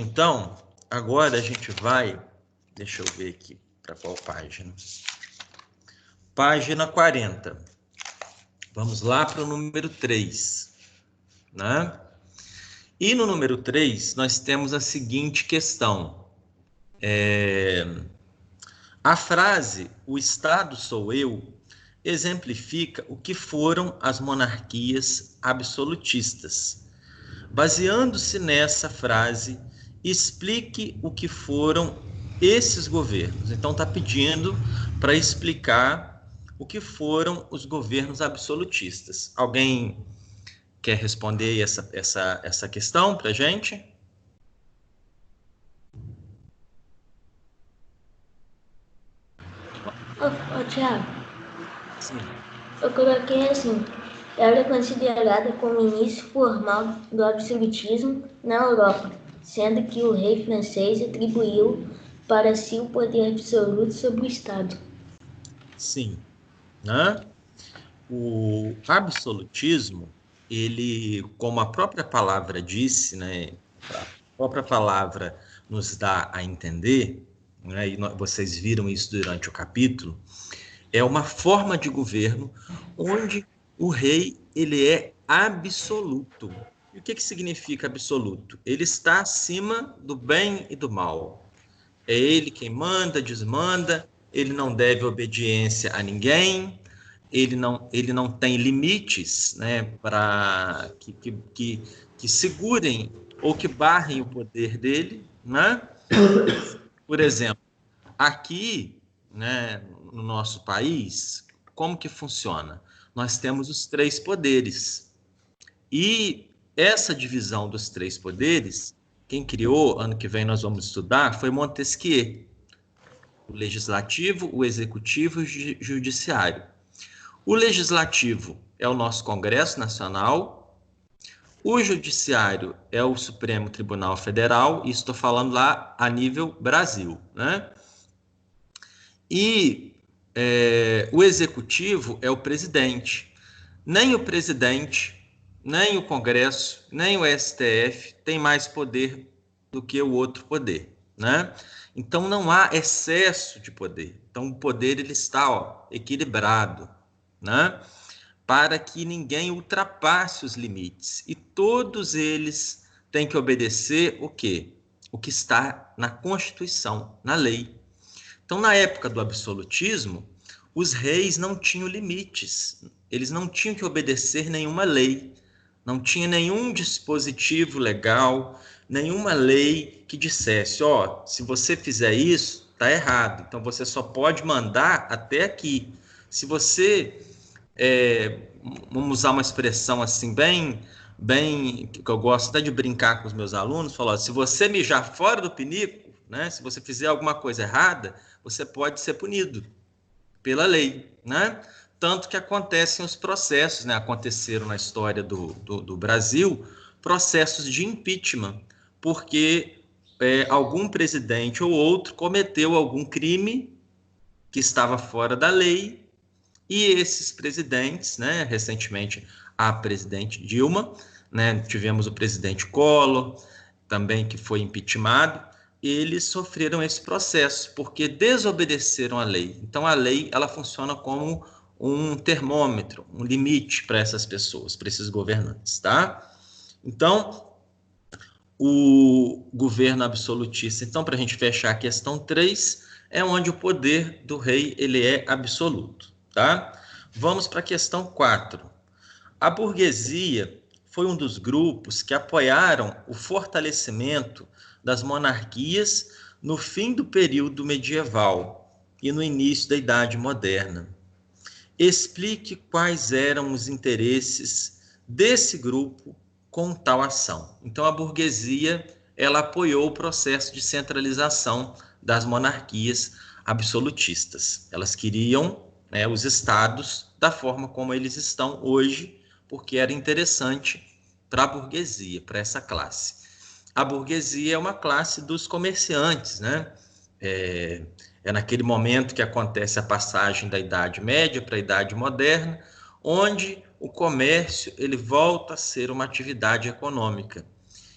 Então, agora a gente vai, deixa eu ver aqui para qual página. Página 40. Vamos lá para o número 3, né? E no número 3, nós temos a seguinte questão. A frase, o Estado sou eu, exemplifica o que foram as monarquias absolutistas. Baseando-se nessa frase, explique o que foram esses governos. Então, está pedindo para explicar o que foram os governos absolutistas. Alguém quer responder essa questão para a gente? Tiago, Sim. eu coloquei assim, ela é considerada como o início formal do absolutismo na Europa, sendo que o rei francês atribuiu para si o poder absoluto sobre o Estado. Sim, né? O absolutismo, ele, como a própria palavra disse, né? A própria palavra nos dá a entender, né? E vocês viram isso durante o capítulo, é uma forma de governo onde o rei ele é absoluto. E o que significa absoluto? Ele está acima do bem e do mal. É ele quem manda, desmanda, ele não deve obediência a ninguém, ele não tem limites, né, para que segurem ou que barrem o poder dele, né? Por exemplo, aqui, né, no nosso país, como que funciona? Nós temos os três poderes. E essa divisão dos três poderes, quem criou, ano que vem nós vamos estudar, foi Montesquieu. O legislativo, o executivo e o judiciário. O legislativo é o nosso Congresso Nacional, o judiciário é o Supremo Tribunal Federal, e estou falando lá a nível Brasil, né? E o executivo é o presidente. Nem o presidente, nem o Congresso, nem o STF tem mais poder do que o outro poder, né? Então não há excesso de poder. Então o poder ele está equilibrado, né? Para que ninguém ultrapasse os limites. E todos eles têm que obedecer o quê? O que está na Constituição, na lei. Então, na época do absolutismo, os reis não tinham limites, eles não tinham que obedecer nenhuma lei, não tinha nenhum dispositivo legal, nenhuma lei que dissesse, ó, se você fizer isso, tá errado, então você só pode mandar até aqui. Se você, vamos usar uma expressão assim bem, que eu gosto até de brincar com os meus alunos, falar, se você mijar fora do pinico, né, se você fizer alguma coisa errada, você pode ser punido pela lei, né? Tanto que acontecem os processos, né? Aconteceram na história do Brasil processos de impeachment, porque algum presidente ou outro cometeu algum crime que estava fora da lei e esses presidentes, né? Recentemente a presidente Dilma, né? Tivemos o presidente Collor, também que foi impeachmentado, eles sofreram esse processo porque desobedeceram à lei. Então a lei ela funciona como um termômetro, um limite para essas pessoas, para esses governantes, tá? Então o governo absolutista, então para a gente fechar a questão 3, é onde o poder do rei ele é absoluto, tá? Vamos para a questão 4. A burguesia foi um dos grupos que apoiaram o fortalecimento das monarquias no fim do período medieval e no início da Idade Moderna. Explique quais eram os interesses desse grupo com tal ação. Então, a burguesia ela apoiou o processo de centralização das monarquias absolutistas. Elas queriam, né, os estados da forma como eles estão hoje, porque era interessante para a burguesia, para essa classe. A burguesia é uma classe dos comerciantes, né? É naquele momento que acontece a passagem da Idade Média para a Idade Moderna, onde o comércio ele volta a ser uma atividade econômica.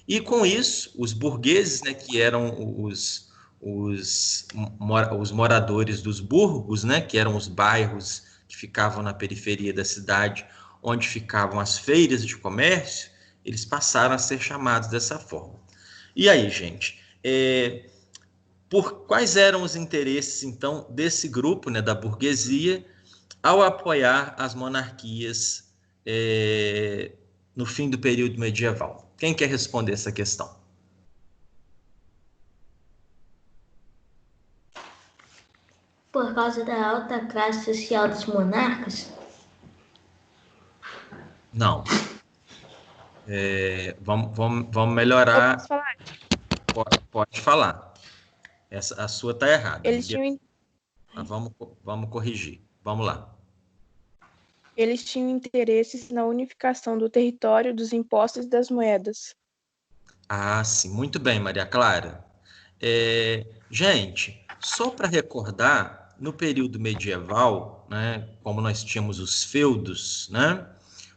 E com isso, os burgueses, né, que eram os moradores dos burgos, né, que eram os bairros que ficavam na periferia da cidade, onde ficavam as feiras de comércio, eles passaram a ser chamados dessa forma. E aí, gente, por quais eram os interesses, então, desse grupo, né, da burguesia, ao apoiar as monarquias no fim do período medieval? Quem quer responder essa questão? Por causa da alta classe social dos monarcas? Não. Vamos Eu posso melhorar. falar? Pode falar. A sua está errada. Eles tinham, Mas vamos corrigir. Vamos lá. eles tinham interesses na unificação do território, dos impostos e das moedas. Ah, sim. Muito bem, Maria Clara. Gente, só para recordar, no período medieval, né, como nós tínhamos os feudos, né?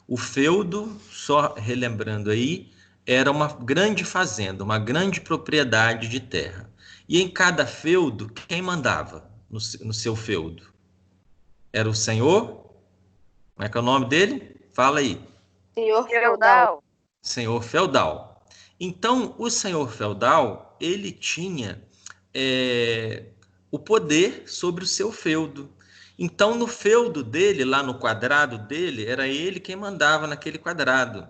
O feudo, só relembrando aí, era uma grande fazenda, uma grande propriedade de terra. E em cada feudo, quem mandava no seu feudo? Era o senhor? Como é que é o nome dele? Fala aí. Senhor feudal. Senhor feudal. Então, o senhor feudal, ele tinha o poder sobre o seu feudo. Então, no feudo dele, lá no quadrado dele, era ele quem mandava naquele quadrado.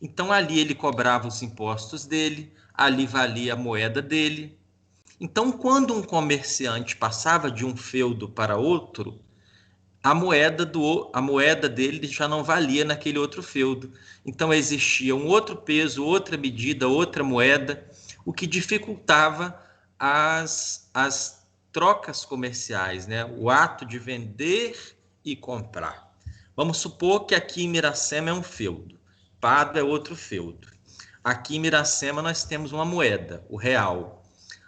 Então, ali ele cobrava os impostos dele, ali valia a moeda dele. Então, quando um comerciante passava de um feudo para outro, a moeda dele já não valia naquele outro feudo. Então existia um outro peso, outra medida, outra moeda, o que dificultava as trocas comerciais, né? O ato de vender e comprar. Vamos supor que aqui em Miracema é um feudo, Pádua é outro feudo. Aqui em Miracema nós temos uma moeda, o real.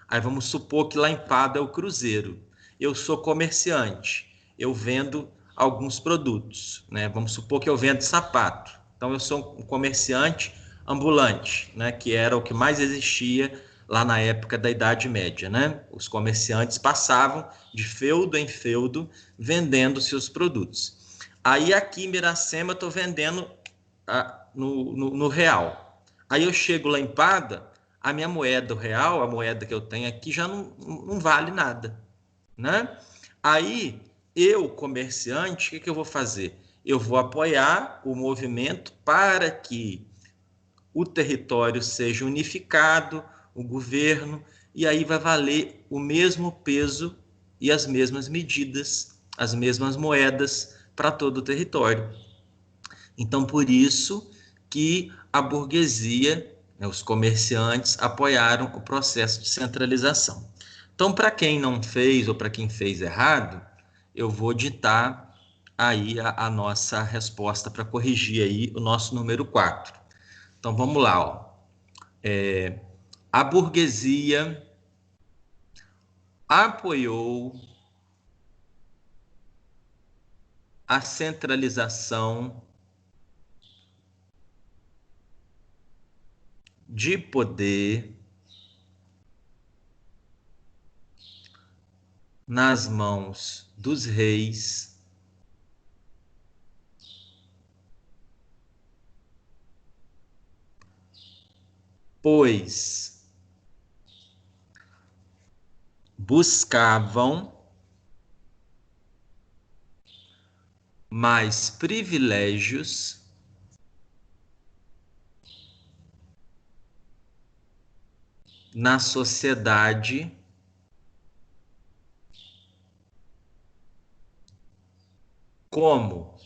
Aí vamos supor que lá em Pádua é o cruzeiro. Eu sou comerciante, eu vendo alguns produtos, né? Vamos supor que eu vendo sapato. Então eu sou um comerciante ambulante, né? Que era o que mais existia lá na época da Idade Média, né? Os comerciantes passavam de feudo em feudo vendendo seus produtos. Aí aqui em Miracema eu estou vendendo no real. Aí eu chego lá em Pada, a minha moeda real, a moeda que eu tenho aqui já não vale nada, né? Aí eu, comerciante, o que eu vou fazer? Eu vou apoiar o movimento para que o território seja unificado, o governo, e aí vai valer o mesmo peso e as mesmas medidas, as mesmas moedas para todo o território. Então, por isso que a burguesia, né, os comerciantes, apoiaram o processo de centralização. Então, para quem não fez ou para quem fez errado, eu vou ditar aí a nossa resposta para corrigir aí o nosso número 4. Então, vamos lá. Ó. A burguesia apoiou a centralização de poder nas mãos dos reis, pois buscavam mais privilégios na sociedade como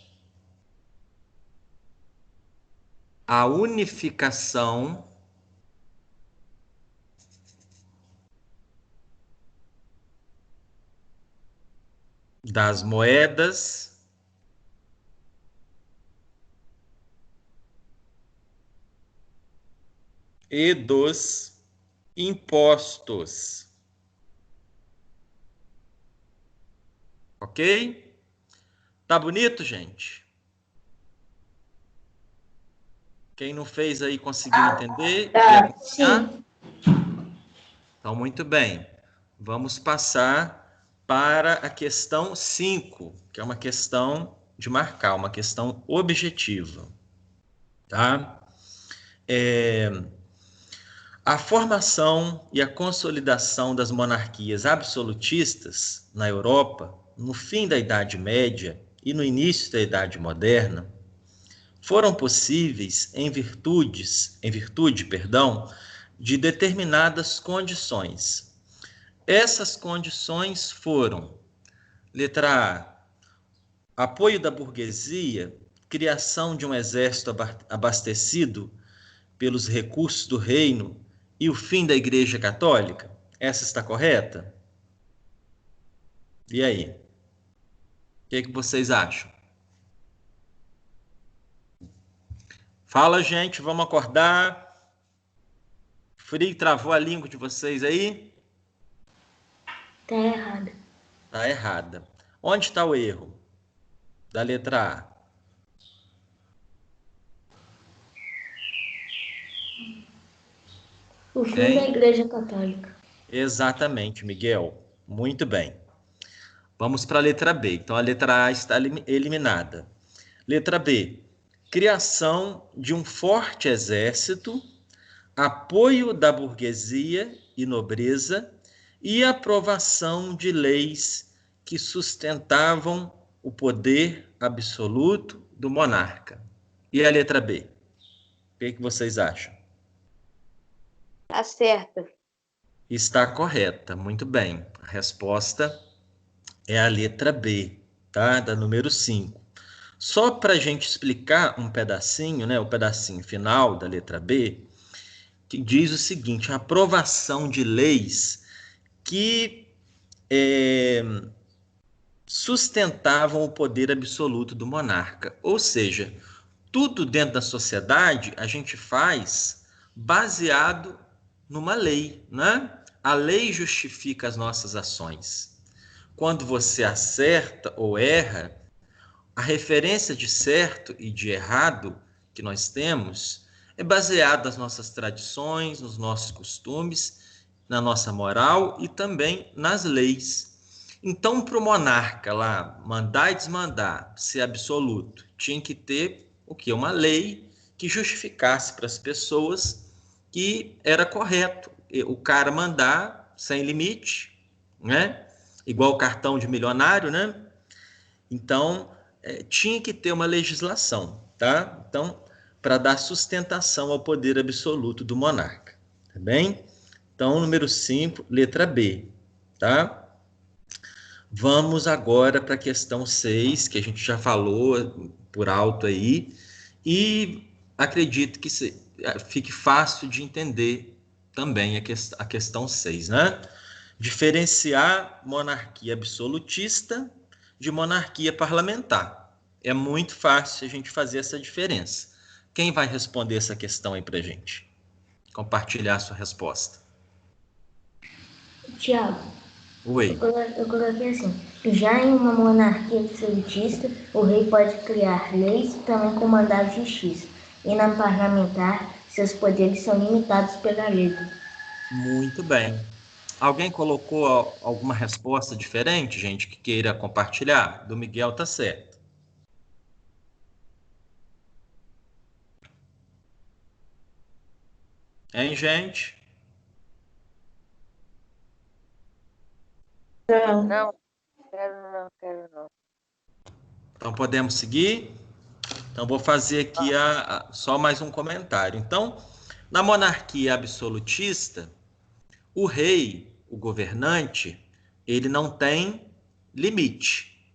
a unificação das moedas e dos impostos. Ok? Tá bonito, gente? Quem não fez aí conseguiu entender? Sim. Então, muito bem. Vamos passar para a questão 5, que é uma questão de marcar, uma questão objetiva. Tá? A formação e a consolidação das monarquias absolutistas na Europa, no fim da Idade Média e no início da Idade Moderna, foram possíveis em virtude, de determinadas condições. Essas condições foram: letra A, apoio da burguesia, criação de um exército abastecido pelos recursos do reino e o fim da Igreja Católica? Essa está correta? E aí? O que vocês acham? Fala, gente, vamos acordar. Frio travou a língua de vocês aí? Tá errado. Tá errada. Onde está o erro? Da letra A. O fim da Igreja Católica. Exatamente, Miguel. Muito bem. Vamos para a letra B. Então, a letra A está eliminada. Letra B. Criação de um forte exército, apoio da burguesia e nobreza e aprovação de leis que sustentavam o poder absoluto do monarca. E a letra B? O que vocês acham? Tá certo. Está correta, muito bem. A resposta é a letra B, tá? Da número 5. Só para a gente explicar um pedacinho, né? O pedacinho final da letra B, que diz o seguinte: a aprovação de leis que sustentavam o poder absoluto do monarca. Ou seja, tudo dentro da sociedade a gente faz baseado numa lei, né? A lei justifica as nossas ações. Quando você acerta ou erra, a referência de certo e de errado que nós temos é baseada nas nossas tradições, nos nossos costumes, na nossa moral e também nas leis. Então, para o monarca lá mandar e desmandar, ser absoluto, tinha que ter o quê? Uma lei que justificasse para as pessoas que era correto o cara mandar sem limite, né? Igual o cartão de milionário, né? Então, tinha que ter uma legislação, tá? Então, para dar sustentação ao poder absoluto do monarca, tá bem? Então, número 5, letra B, tá? Vamos agora para a questão 6, que a gente já falou por alto aí, e acredito que fique fácil de entender também a questão 6, né? Diferenciar monarquia absolutista de monarquia parlamentar. É muito fácil a gente fazer essa diferença. Quem vai responder essa questão aí para a gente? Compartilhar a sua resposta. Tiago, Oi. eu coloquei assim: já em uma monarquia absolutista, o rei pode criar leis e também comandar a justiça. E na parlamentar, seus poderes são limitados pela lei. Muito bem. Alguém colocou alguma resposta diferente, gente, que queira compartilhar? Do Miguel tá certo. Hein, gente? Não, quero não. Então podemos seguir? Então vou fazer aqui só mais um comentário. Então, na monarquia absolutista, o rei, o governante, ele não tem limite.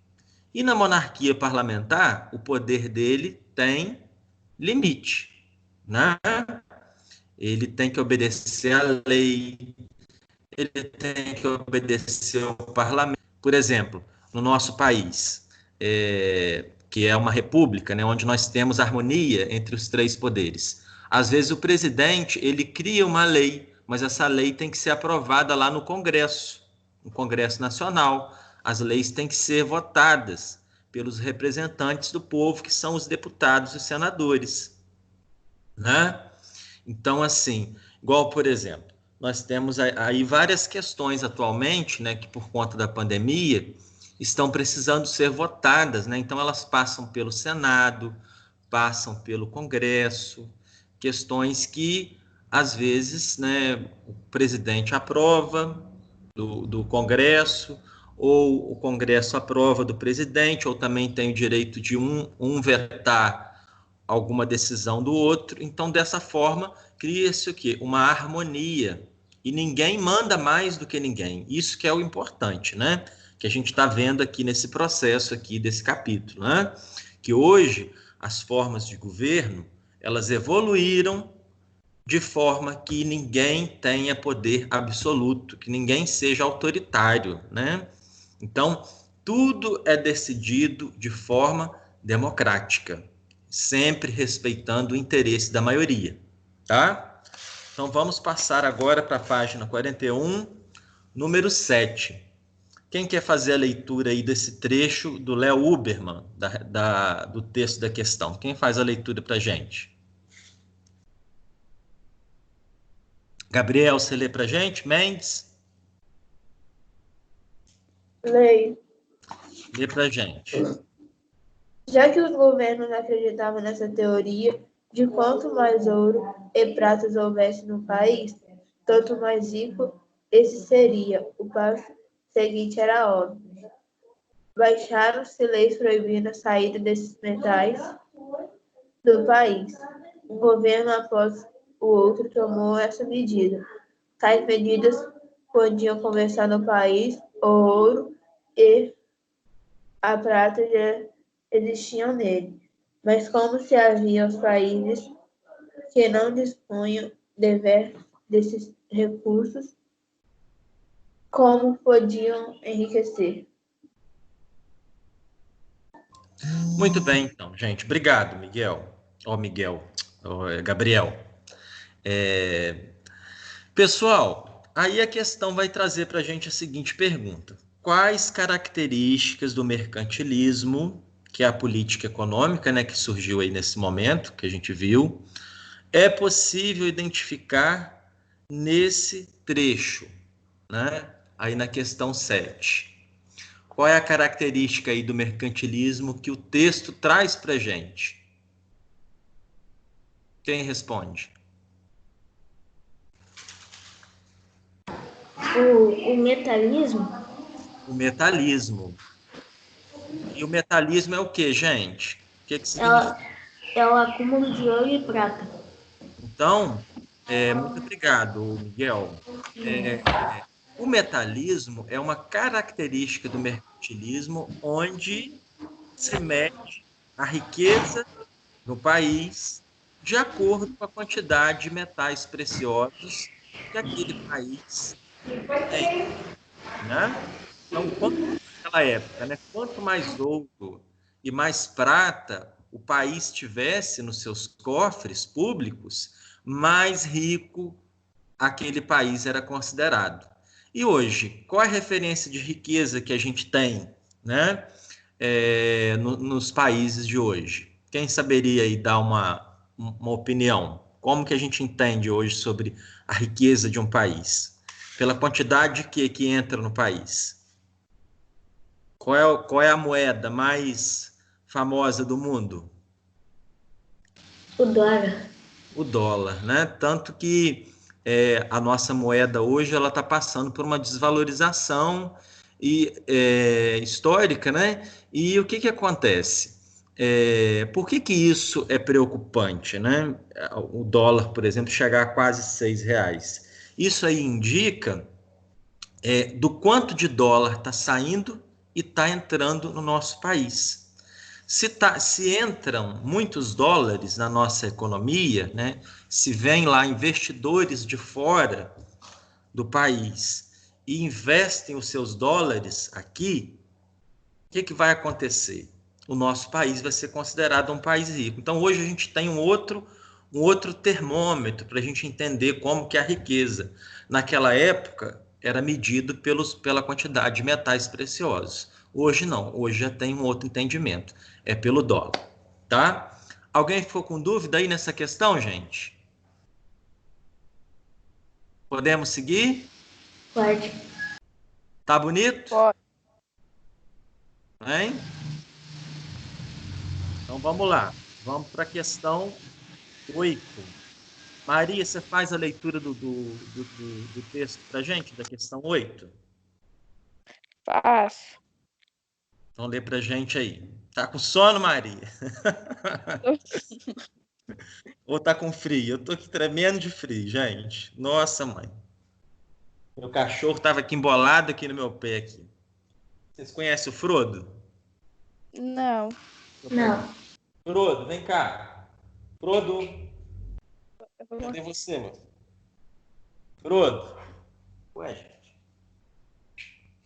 E na monarquia parlamentar, o poder dele tem limite, né? Ele tem que obedecer à lei, ele tem que obedecer ao parlamento. Por exemplo, no nosso país, que é uma república, né, onde nós temos harmonia entre os três poderes. Às vezes o presidente ele cria uma lei, mas essa lei tem que ser aprovada lá no Congresso Nacional. As leis têm que ser votadas pelos representantes do povo, que são os deputados e os senadores. né? Então, assim, igual, por exemplo, nós temos aí várias questões atualmente, né, que por conta da pandemia estão precisando ser votadas, né? Então, elas passam pelo Senado, passam pelo Congresso, questões que, às vezes, né, o presidente aprova do Congresso, ou o Congresso aprova do presidente, ou também tem o direito de um vetar alguma decisão do outro. Então, dessa forma, cria-se o quê? Uma harmonia. E ninguém manda mais do que ninguém. Isso que é o importante, né? Que a gente está vendo aqui nesse processo aqui desse capítulo, né? Que hoje as formas de governo, elas evoluíram de forma que ninguém tenha poder absoluto, que ninguém seja autoritário, né? Então, tudo é decidido de forma democrática, sempre respeitando o interesse da maioria, tá? Então, vamos passar agora para a página 41, número 7. Quem quer fazer a leitura aí desse trecho do Léo Huberman, do texto da questão? Quem faz a leitura para a gente? Gabriel, você lê para a gente? Mendes? Leio. Lê para a gente. Já que os governos acreditavam nessa teoria de quanto mais ouro e pratas houvesse no país, tanto mais rico esse seria. O passo seguinte era óbvio. Baixaram-se leis proibindo a saída desses metais do país. Um governo após o outro tomou essa medida. Tais medidas podiam conversar no país o ouro e a prata já existiam nele, mas como se havia os países que não dispunham desses recursos, como podiam enriquecer? Muito bem, então, gente. Obrigado, Miguel. Gabriel. Pessoal, aí a questão vai trazer para a gente a seguinte pergunta: quais características do mercantilismo, que é a política econômica, né, que surgiu aí nesse momento, que a gente viu, é possível identificar nesse trecho, né? Aí na questão 7. Qual é a característica aí do mercantilismo que o texto traz para a gente? Quem responde? O metalismo O metalismo. E o metalismo é o que, gente? O que significa? é o acúmulo de ouro e prata. Então, muito obrigado, Miguel. É, o metalismo é uma característica do mercantilismo onde se mede a riqueza no país de acordo com a quantidade de metais preciosos que aquele país tem, né? Então, naquela época, né, quanto mais ouro e mais prata o país tivesse nos seus cofres públicos, mais rico aquele país era considerado. E hoje, qual é a referência de riqueza que a gente tem, né, nos países de hoje? Quem saberia aí dar uma opinião? Como que a gente entende hoje sobre a riqueza de um país? Pela quantidade que entra no país. Qual é a moeda mais famosa do mundo? O dólar. O dólar, né? Tanto que a nossa moeda hoje ela está passando por uma desvalorização histórica, né? E o que acontece? Por que isso é preocupante, né? O dólar, por exemplo, chegar a quase R$ 6. Isso aí indica do quanto de dólar está saindo e está entrando no nosso país. Se entram muitos dólares na nossa economia, né, se vêm lá investidores de fora do país e investem os seus dólares aqui, o que vai acontecer? O nosso país vai ser considerado um país rico. Então, hoje a gente tem um outro termômetro para a gente entender como que é a riqueza. Naquela época, era medido pela quantidade de metais preciosos. Hoje não, hoje já tem um outro entendimento, é pelo dólar, tá? Alguém ficou com dúvida aí nessa questão, gente? Podemos seguir? Pode. Tá bonito? Pode. Hein? Então vamos lá. Vamos para a questão 8. Maria, você faz a leitura do texto para a gente, da questão 8? Faço. Então lê para a gente aí. Tá com sono, Maria? Ou tá com frio? Eu tô aqui tremendo de frio, gente. Nossa, mãe. Meu cachorro tava aqui embolado aqui no meu pé aqui. Vocês conhecem o Frodo? Não. Não. Frodo, vem cá. Frodo, Eu vou cadê você, mano? Frodo. Ué, gente.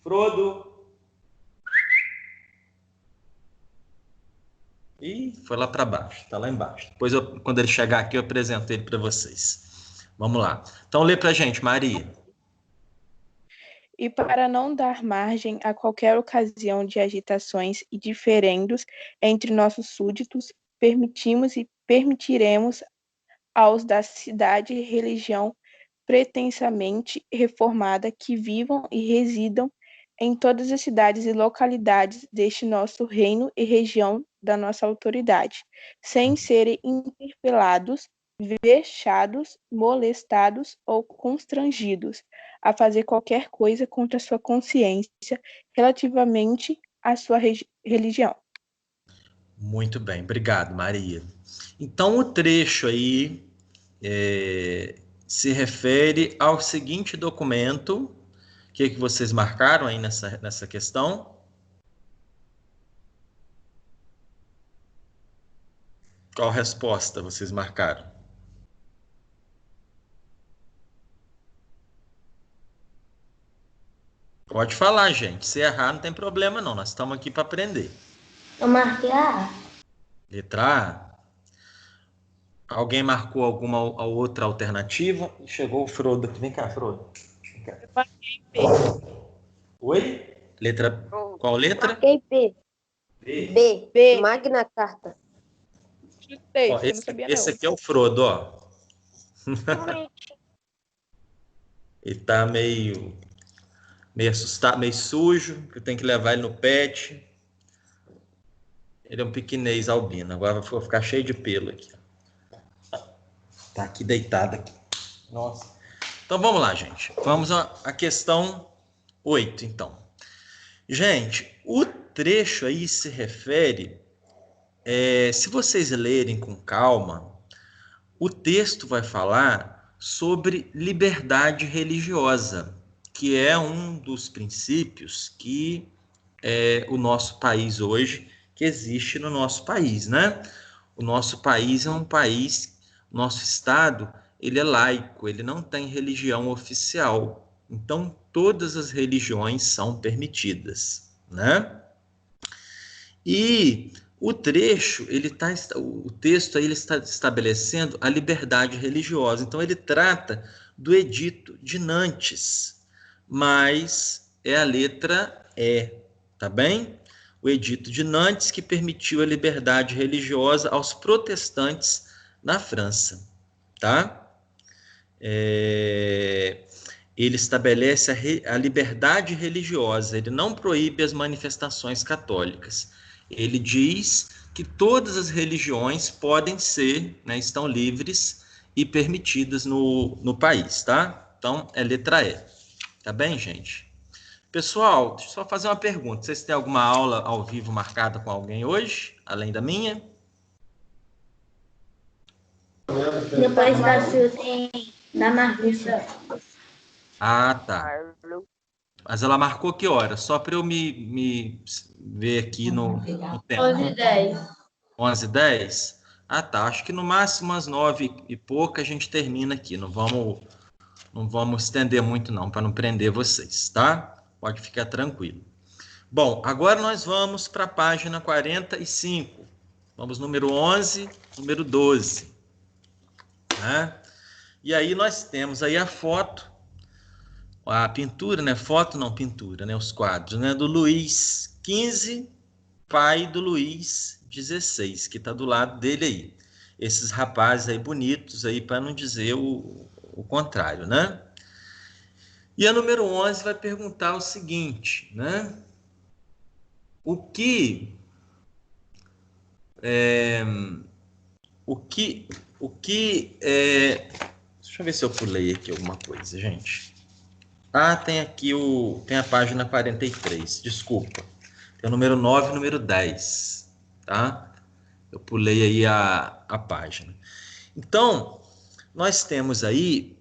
Frodo. Ih, foi lá para baixo, tá lá embaixo. Depois, quando ele chegar aqui, eu apresento ele para vocês. Vamos lá. Então, lê pra gente, Maria. E para não dar margem a qualquer ocasião de agitações e diferendos entre nossos súditos, permitimos e permitiremos aos da cidade e religião pretensamente reformada que vivam e residam em todas as cidades e localidades deste nosso reino e região da nossa autoridade, sem serem interpelados, vexados, molestados ou constrangidos a fazer qualquer coisa contra sua consciência relativamente à sua religião. Muito bem, obrigado, Maria. Então, o trecho aí se refere ao seguinte documento. O que vocês marcaram aí nessa questão? Qual resposta vocês marcaram? Pode falar, gente. Se errar, não tem problema, não. Nós estamos aqui para aprender. Eu marquei a A. Letra A. Alguém marcou alguma outra alternativa? Chegou o Frodo aqui. Vem cá, Frodo. Vem cá. Eu marquei B. Oi? Letra. Qual letra? Marquei B. B. B. Magna Carta. Chutei, Ó, eu não sabia esse não. aqui é o Frodo, ó. Ele tá meio assustado, meio sujo, que eu tenho que levar ele no pet. Ele é um piquinês albino. Agora vou ficar cheio de pelo aqui. Tá aqui deitado aqui. Nossa. Então vamos lá, gente. Vamos à questão 8, então. Gente, o trecho aí se refere, se vocês lerem com calma, o texto vai falar sobre liberdade religiosa, que é um dos princípios que o nosso país hoje, que existe no nosso país, né? O nosso país é um país, nosso estado, ele é laico, ele não tem religião oficial. Então, todas as religiões são permitidas, né? E o trecho, o texto aí ele está estabelecendo a liberdade religiosa. Então, ele trata do Edito de Nantes, mas é a letra E, tá bem? O Edito de Nantes que permitiu a liberdade religiosa aos protestantes na França, tá? Ele estabelece a liberdade religiosa, ele não proíbe as manifestações católicas. Ele diz que todas as religiões podem ser, né, estão livres e permitidas no país, tá? Então, é letra E. Tá bem, gente? Pessoal, deixa eu só fazer uma pergunta. Vocês têm alguma aula ao vivo marcada com alguém hoje, além da minha? Depois da sua tem da Marlúcia. Ah, tá. Mas ela marcou que hora? Só para eu me ver aqui no tempo. 11h10. 11h10? Ah, tá. Acho que no máximo às 9 e pouca a gente termina aqui. Não vamos estender muito não, para não prender vocês, tá? Pode ficar tranquilo. Bom, agora nós vamos para a página 45. Vamos número 11, número 12. Né? E aí nós temos aí a foto, a pintura, né? Foto não, pintura, né? Os quadros, né? Do Luís XV pai do Luís XVI, que está do lado dele aí. Esses rapazes aí bonitos aí, para não dizer o contrário, né? E a número 11 vai perguntar o seguinte, né? O que deixa eu ver se eu pulei aqui alguma coisa, gente. Ah, tem aqui tem a página 43, desculpa. Tem o número 9 e o número 10, tá? Eu pulei aí a página. Então, nós temos aí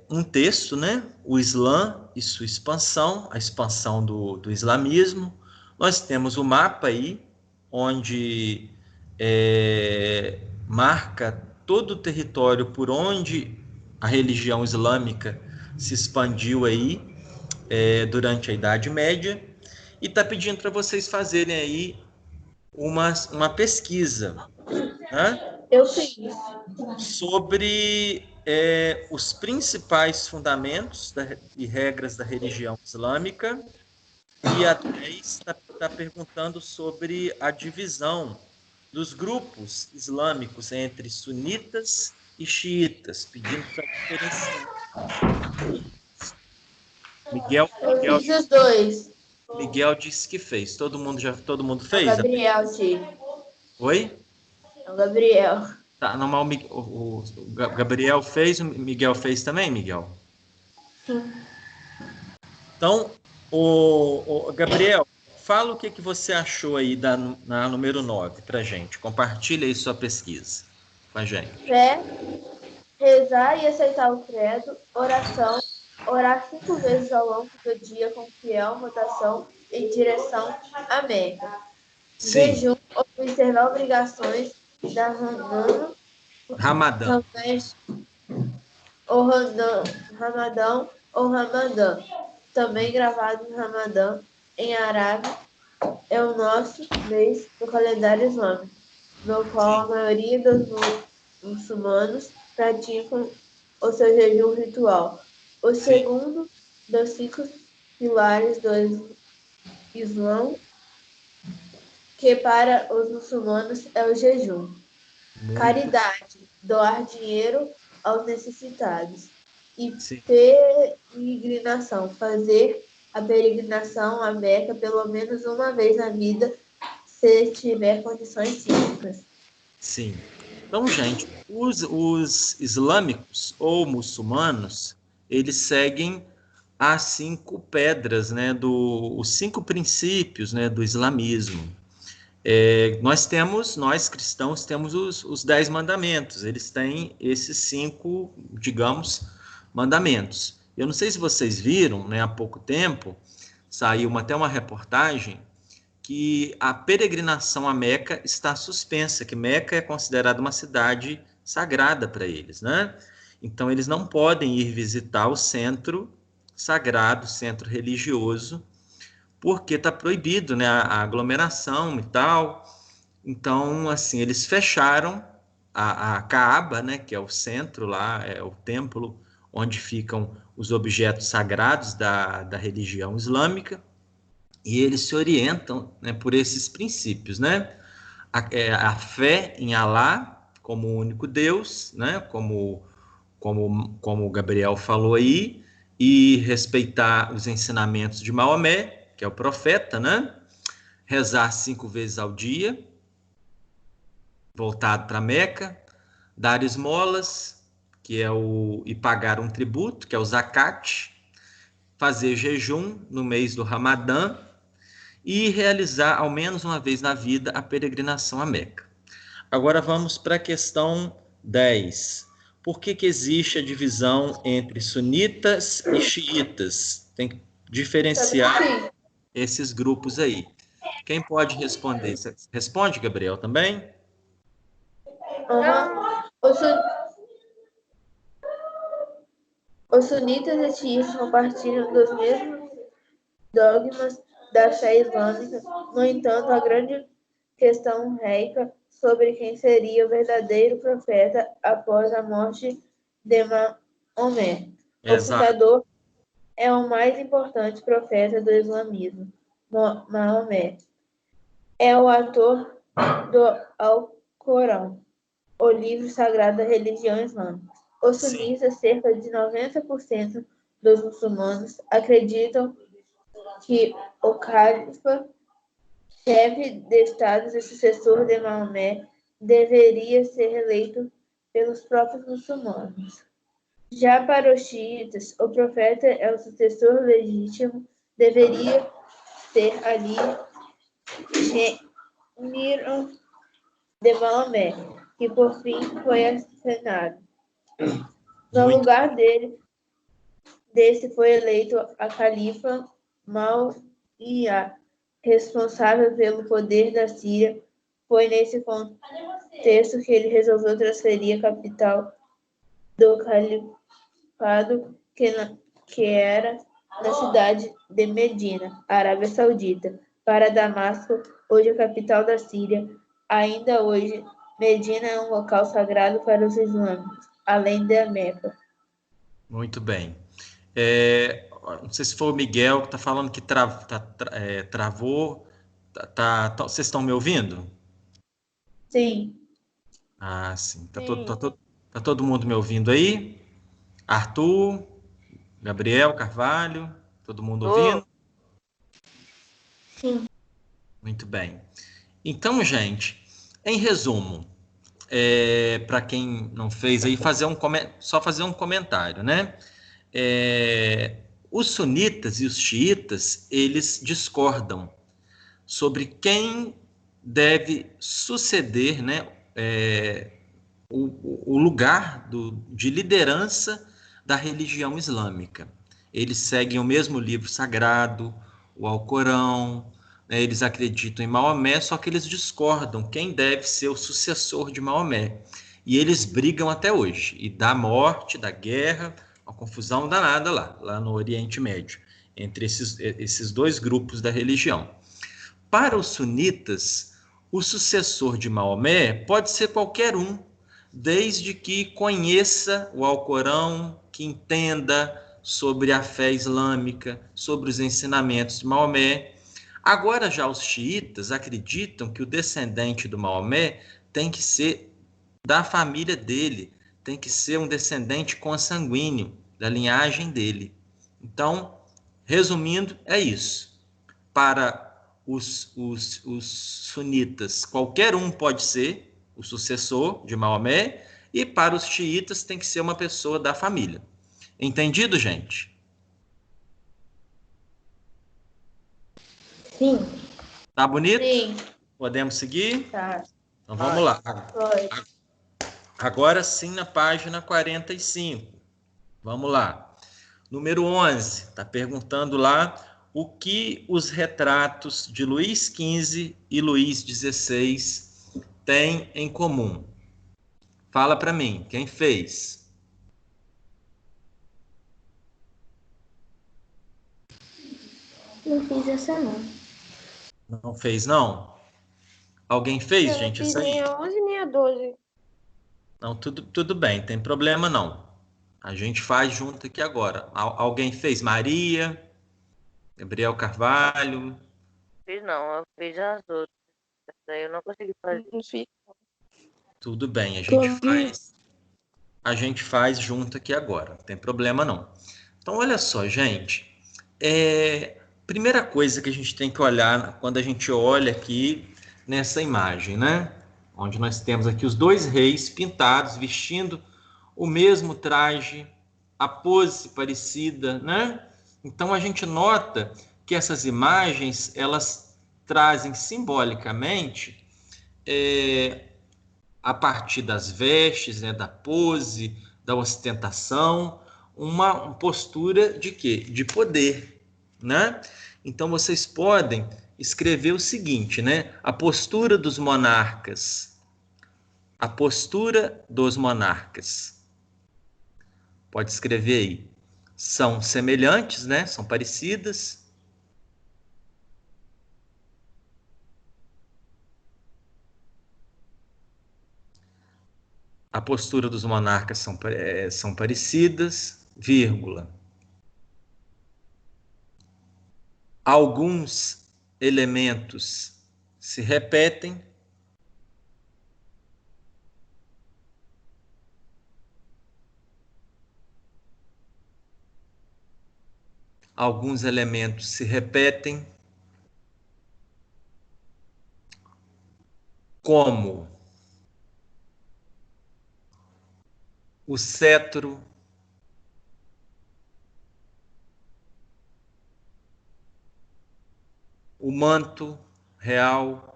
um texto, né? O Islã e sua expansão, a expansão do islamismo. Nós temos o mapa aí, onde marca todo o território por onde a religião islâmica se expandiu aí durante a Idade Média, e está pedindo para vocês fazerem aí uma pesquisa, né, Eu fiz. sobre os principais fundamentos e regras da religião islâmica, e a 10 está perguntando sobre a divisão dos grupos islâmicos entre sunitas e xiitas, pedindo para diferenciar. Eu fiz os dois. Miguel disse que fez. Todo mundo É o fez? Gabriel, Ti. Oi? É o Gabriel. Tá, normal, o Gabriel fez, o Miguel fez também, Miguel? Sim. Então, o Gabriel, fala o que você achou aí na número 9 pra gente. Compartilha aí sua pesquisa com a gente. Fé, rezar e aceitar o credo, oração, orar 5 vezes ao longo do dia com fiel rotação em direção à Meca. Sim, Jejum, observar obrigações da Ramadã. também, Ramadão ou Ramadã, também gravado em Ramadã, em árabe, é o nosso mês do calendário islâmico, no qual a maioria dos muçulmanos praticam o seu jejum ritual. O segundo dos 5 pilares do Islã, que para os muçulmanos é o jejum. Caridade, doar dinheiro aos necessitados. E Sim. peregrinação, fazer a peregrinação à Meca pelo menos uma vez na vida, se tiver condições físicas. Sim. Então, gente, os islâmicos ou muçulmanos, eles seguem as 5 pedras, né, os 5 princípios, né, do islamismo. Nós cristãos temos os 10 mandamentos, eles têm esses 5, digamos, mandamentos. Eu não sei se vocês viram, né, há pouco tempo, saiu até uma reportagem que a peregrinação a Meca está suspensa, que Meca é considerada uma cidade sagrada para eles, né? Então eles não podem ir visitar o centro sagrado, o centro religioso, porque está proibido, né, a aglomeração e tal. Então, assim, eles fecharam a Kaaba, né, que é o centro lá, é o templo onde ficam os objetos sagrados da religião islâmica, e eles se orientam, né, por esses princípios, né? A fé em Alá como o único Deus, né? Como o Gabriel falou aí, e respeitar os ensinamentos de Maomé, que é o profeta, né? Rezar 5 vezes ao dia, voltado para Meca, dar esmolas, e pagar um tributo, que é o zakat, fazer jejum no mês do Ramadã e realizar ao menos uma vez na vida a peregrinação a Meca. Agora vamos para a questão 10. Por que existe a divisão entre sunitas e xiitas? Tem que diferenciar esses grupos aí. Quem pode responder? Você responde, Gabriel, também? Os sunitas e xiitas compartilham dos mesmos dogmas da fé islâmica. No entanto, a grande questão reica sobre quem seria o verdadeiro profeta após a morte de Maomé. O Exato. fundador é o mais importante profeta do islamismo, Maomé. é o autor do Alcorão, o livro sagrado da religião islâmica. Os Sim. sunistas, cerca de 90% dos muçulmanos, acreditam que o califa, chefe de Estado e sucessor de Maomé, deveria ser eleito pelos próprios muçulmanos. Já para os xiitas, o profeta é o sucessor legítimo, deveria ser Ali Gênero de Maomé, que por fim foi assassinado. No Muito lugar desse foi eleito a califa Muawiyah, responsável pelo poder da Síria. Foi nesse contexto que ele resolveu transferir a capital do califado, que era na cidade de Medina, Arábia Saudita, para Damasco, hoje a capital da Síria. Ainda hoje, Medina é um local sagrado para os islâmicos, além da Meca. Muito bem. Não sei se foi o Miguel que está falando que travou. Vocês estão me ouvindo? Sim, Ah, sim. Sim. Tá todo mundo me ouvindo aí? Arthur, Gabriel, Carvalho, todo mundo ouvindo? Sim. Muito bem. Então, gente, em resumo, para quem não fez aí, só fazer um comentário, né? Os sunitas e os xiitas, eles discordam sobre quem deve suceder, né, o lugar de liderança da religião islâmica. Eles seguem o mesmo livro sagrado, o Alcorão, né, eles acreditam em Maomé, só que eles discordam quem deve ser o sucessor de Maomé. E eles brigam até hoje, e dá morte, dá guerra, uma confusão danada lá no Oriente Médio, entre esses dois grupos da religião. Para os sunitas, o sucessor de Maomé pode ser qualquer um, desde que conheça o Alcorão, que entenda sobre a fé islâmica, sobre os ensinamentos de Maomé. Agora, já os xiitas acreditam que o descendente do Maomé tem que ser da família dele, tem que ser um descendente consanguíneo, da linhagem dele. Então, resumindo, é isso. Para os sunitas, qualquer um pode ser o sucessor de Maomé, e para os xiitas tem que ser uma pessoa da família. Entendido, gente? Sim. Tá bonito? sim, Podemos seguir? tá. Então vamos lá. Pode. Agora sim, na página 45. Vamos lá. Número 11, está perguntando lá o que os retratos de Luís XV e Luís XVI têm em comum. Fala para mim, quem fez? Não fiz essa não. Não fez, não? Alguém fez, Eu não gente, fiz isso aí? nem a 11 nem a 12. Não, tudo bem, tem problema não. A gente faz junto aqui agora. Alguém fez? Maria, Gabriel Carvalho? Fiz não, eu fiz as outras. Daí eu não consegui fazer. Não fiz. Tudo bem, Tô vi- a gente faz junto aqui agora, não tem problema não. Então, olha só, gente, primeira coisa que a gente tem que olhar quando a gente olha aqui nessa imagem, né? Onde nós temos aqui os dois reis pintados, vestindo o mesmo traje, a pose parecida, né? Então, a gente nota que essas imagens, elas trazem simbolicamente a partir das vestes, né, da pose, da ostentação, uma postura de quê? De poder, né? Então vocês podem escrever o seguinte, né? A postura dos monarcas. A postura dos monarcas. Pode escrever aí. São semelhantes, né? São parecidas. A postura dos monarcas são parecidas, vírgula. Alguns elementos se repetem. Alguns elementos se repetem, como o cetro, o manto real.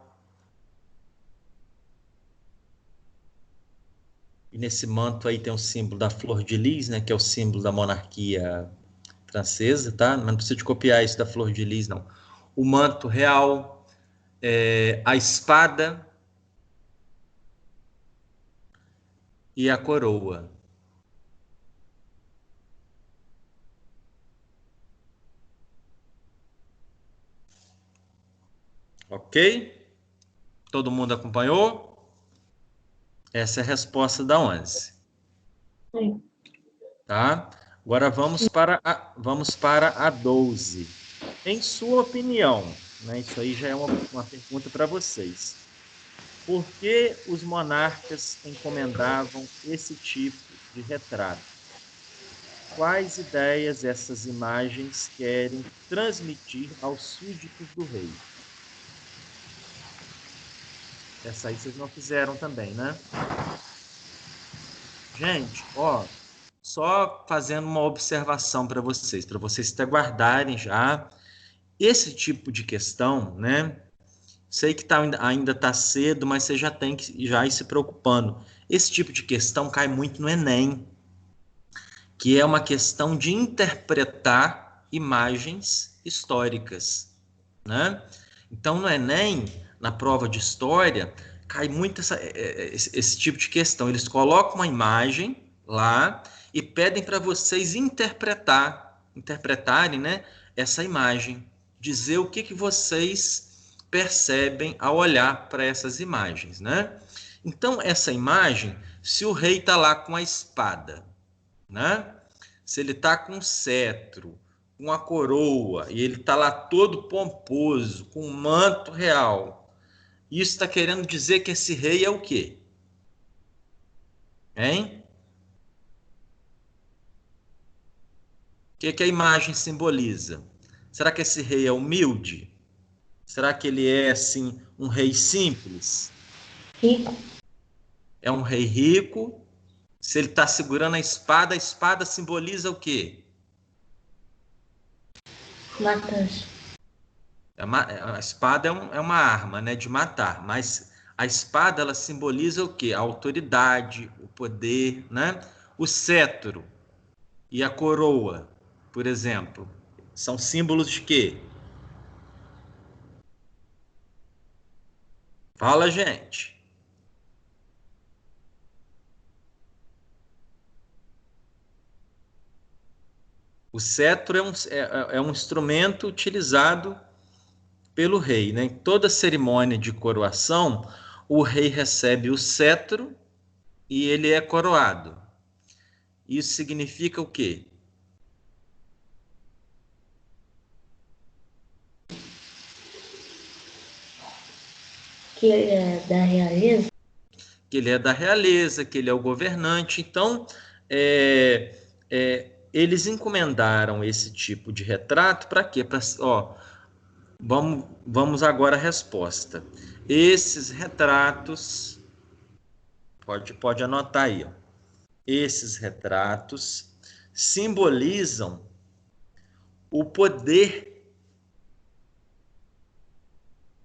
E nesse manto aí tem o símbolo da flor de lis, né, que é o símbolo da monarquia francesa, tá? Mas não precisa de copiar isso da flor de lis, não. O manto real, a espada e a coroa. Ok? Todo mundo acompanhou? Essa é a resposta da 11. Sim. Tá? Agora vamos para a 12. Em sua opinião, né, isso aí já é uma pergunta para vocês. Por que os monarcas encomendavam esse tipo de retrato? Quais ideias essas imagens querem transmitir aos súditos do rei? Essa aí vocês não fizeram também, né? Gente, ó, só fazendo uma observação para vocês até guardarem já esse tipo de questão, né? Sei que ainda está cedo, mas você já tem que já ir se preocupando. Esse tipo de questão cai muito no Enem, que é uma questão de interpretar imagens históricas, né? Então, no Enem, na prova de história, cai muito esse tipo de questão. Eles colocam uma imagem lá e pedem para vocês interpretarem, né, essa imagem, dizer o que vocês percebem ao olhar para essas imagens, né? Então, essa imagem, se o rei está lá com a espada, né? Se ele está com um cetro, com a coroa, e ele está lá todo pomposo, com um manto real, isso está querendo dizer que esse rei é o quê? Hein? O que a imagem simboliza? Será que esse rei é humilde? Será que ele é, assim, um rei simples? Rico. É um rei rico? Se ele está segurando a espada simboliza o quê? Matança. A espada é uma arma, né, de matar, mas a espada ela simboliza o quê? A autoridade, o poder, né? O cetro e a coroa, por exemplo, são símbolos de quê? Fala, gente. O cetro é um instrumento utilizado pelo rei, né? Em toda cerimônia de coroação, o rei recebe o cetro e ele é coroado. Isso significa o quê? Que ele é da realeza. Que ele é da realeza, que ele é o governante. Então, eles encomendaram esse tipo de retrato para quê? Vamos agora à resposta. Esses retratos, pode anotar aí, ó. Esses retratos simbolizam o poder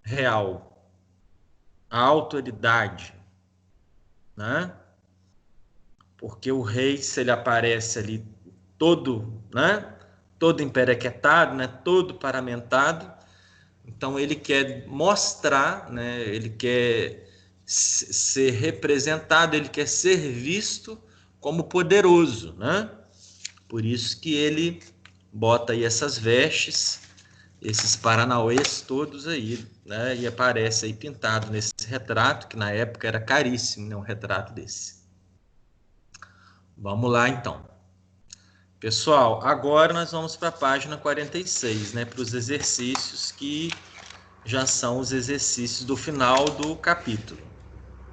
real, a autoridade, né? Porque o rei, se ele aparece ali todo, né? Todo emperequetado, né? Todo paramentado, então ele quer mostrar, né? Ele quer ser representado, ele quer ser visto como poderoso, né? Por isso que ele bota aí essas vestes, esses paranauês todos aí, né? E aparece aí pintado nesse retrato, que na época era caríssimo, né? Um retrato desse. Vamos lá, então. Pessoal, agora nós vamos para a página 46, né? Para os exercícios que já são os exercícios do final do capítulo,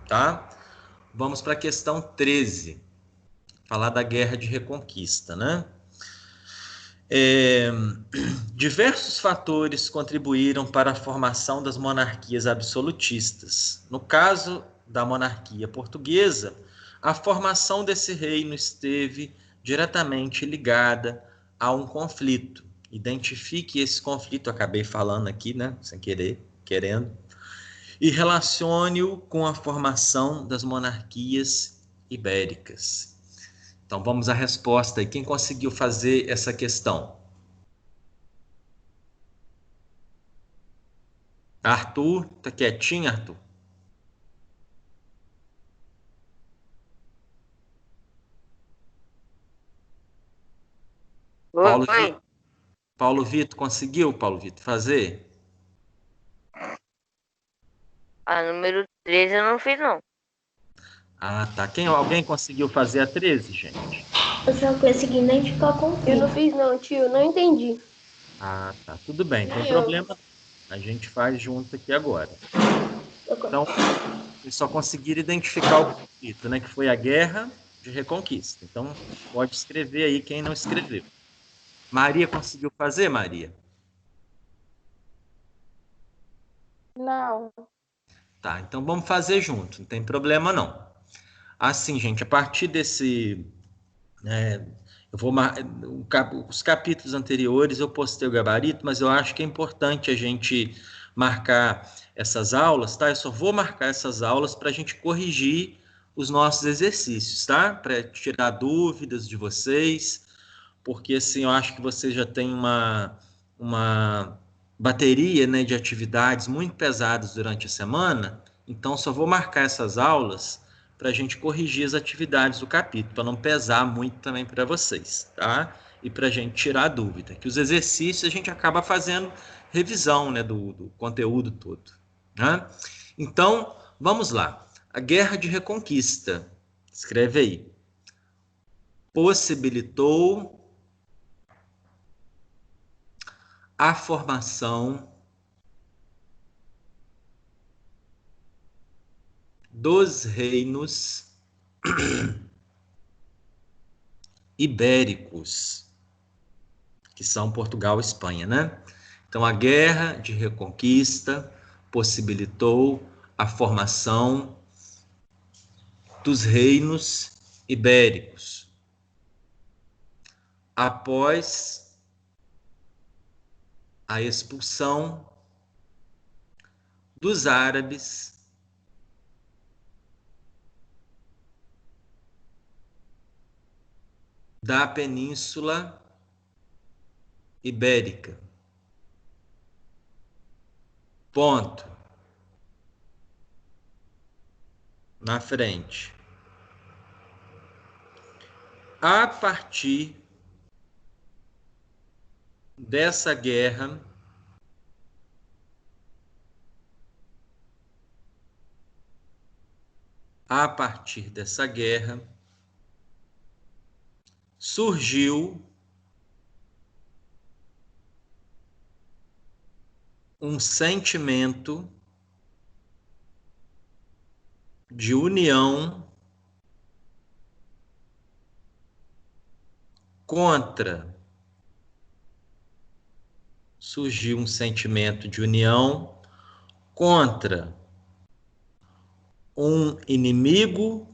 tá? Vamos para a questão 13, falar da Guerra de Reconquista, né? Diversos fatores contribuíram para a formação das monarquias absolutistas. No caso da monarquia portuguesa, a formação desse reino esteve diretamente ligada a um conflito. Identifique esse conflito, acabei falando aqui, né, sem querer, querendo, e relacione-o com a formação das monarquias ibéricas. Então vamos à resposta aí. Quem conseguiu fazer essa questão? Arthur, tá quietinho, Arthur? Paulo, Oi. Paulo Vitor, conseguiu, Paulo Vitor, fazer? A número 13 eu não fiz, não. Ah, tá. Alguém conseguiu fazer a 13, gente? Eu só consegui identificar o Eu conflito. não fiz não, tio, não entendi. Ah, tá. Tudo bem, não tem Nem eu. problema. A gente faz junto aqui agora. Eu co- Então, eles só conseguiram identificar o conflito, né? Que foi a Guerra de Reconquista. Então, pode escrever aí quem não escreveu. Maria conseguiu fazer, Maria? Não. Tá, então vamos fazer junto, não tem problema não. Assim, gente, a partir desse. Eu vou os capítulos anteriores eu postei o gabarito, mas eu acho que é importante a gente marcar essas aulas, tá? Eu só vou marcar essas aulas para a gente corrigir os nossos exercícios, tá? Para tirar dúvidas de vocês, porque assim eu acho que vocês já têm uma bateria, né, de atividades muito pesadas durante a semana, então só vou marcar essas aulas para a gente corrigir as atividades do capítulo, para não pesar muito também para vocês, tá? E para a gente tirar a dúvida, que os exercícios a gente acaba fazendo revisão, né, do conteúdo todo, né? Então, vamos lá. A Guerra de Reconquista, escreve aí, possibilitou a formação dos reinos ibéricos, que são Portugal e Espanha, né? Então, a Guerra de Reconquista possibilitou a formação dos reinos ibéricos. Após a expulsão dos árabes da Península Ibérica. Ponto. Na frente. A partir dessa guerra, surgiu um sentimento de união contra. Surgiu um sentimento de união contra um inimigo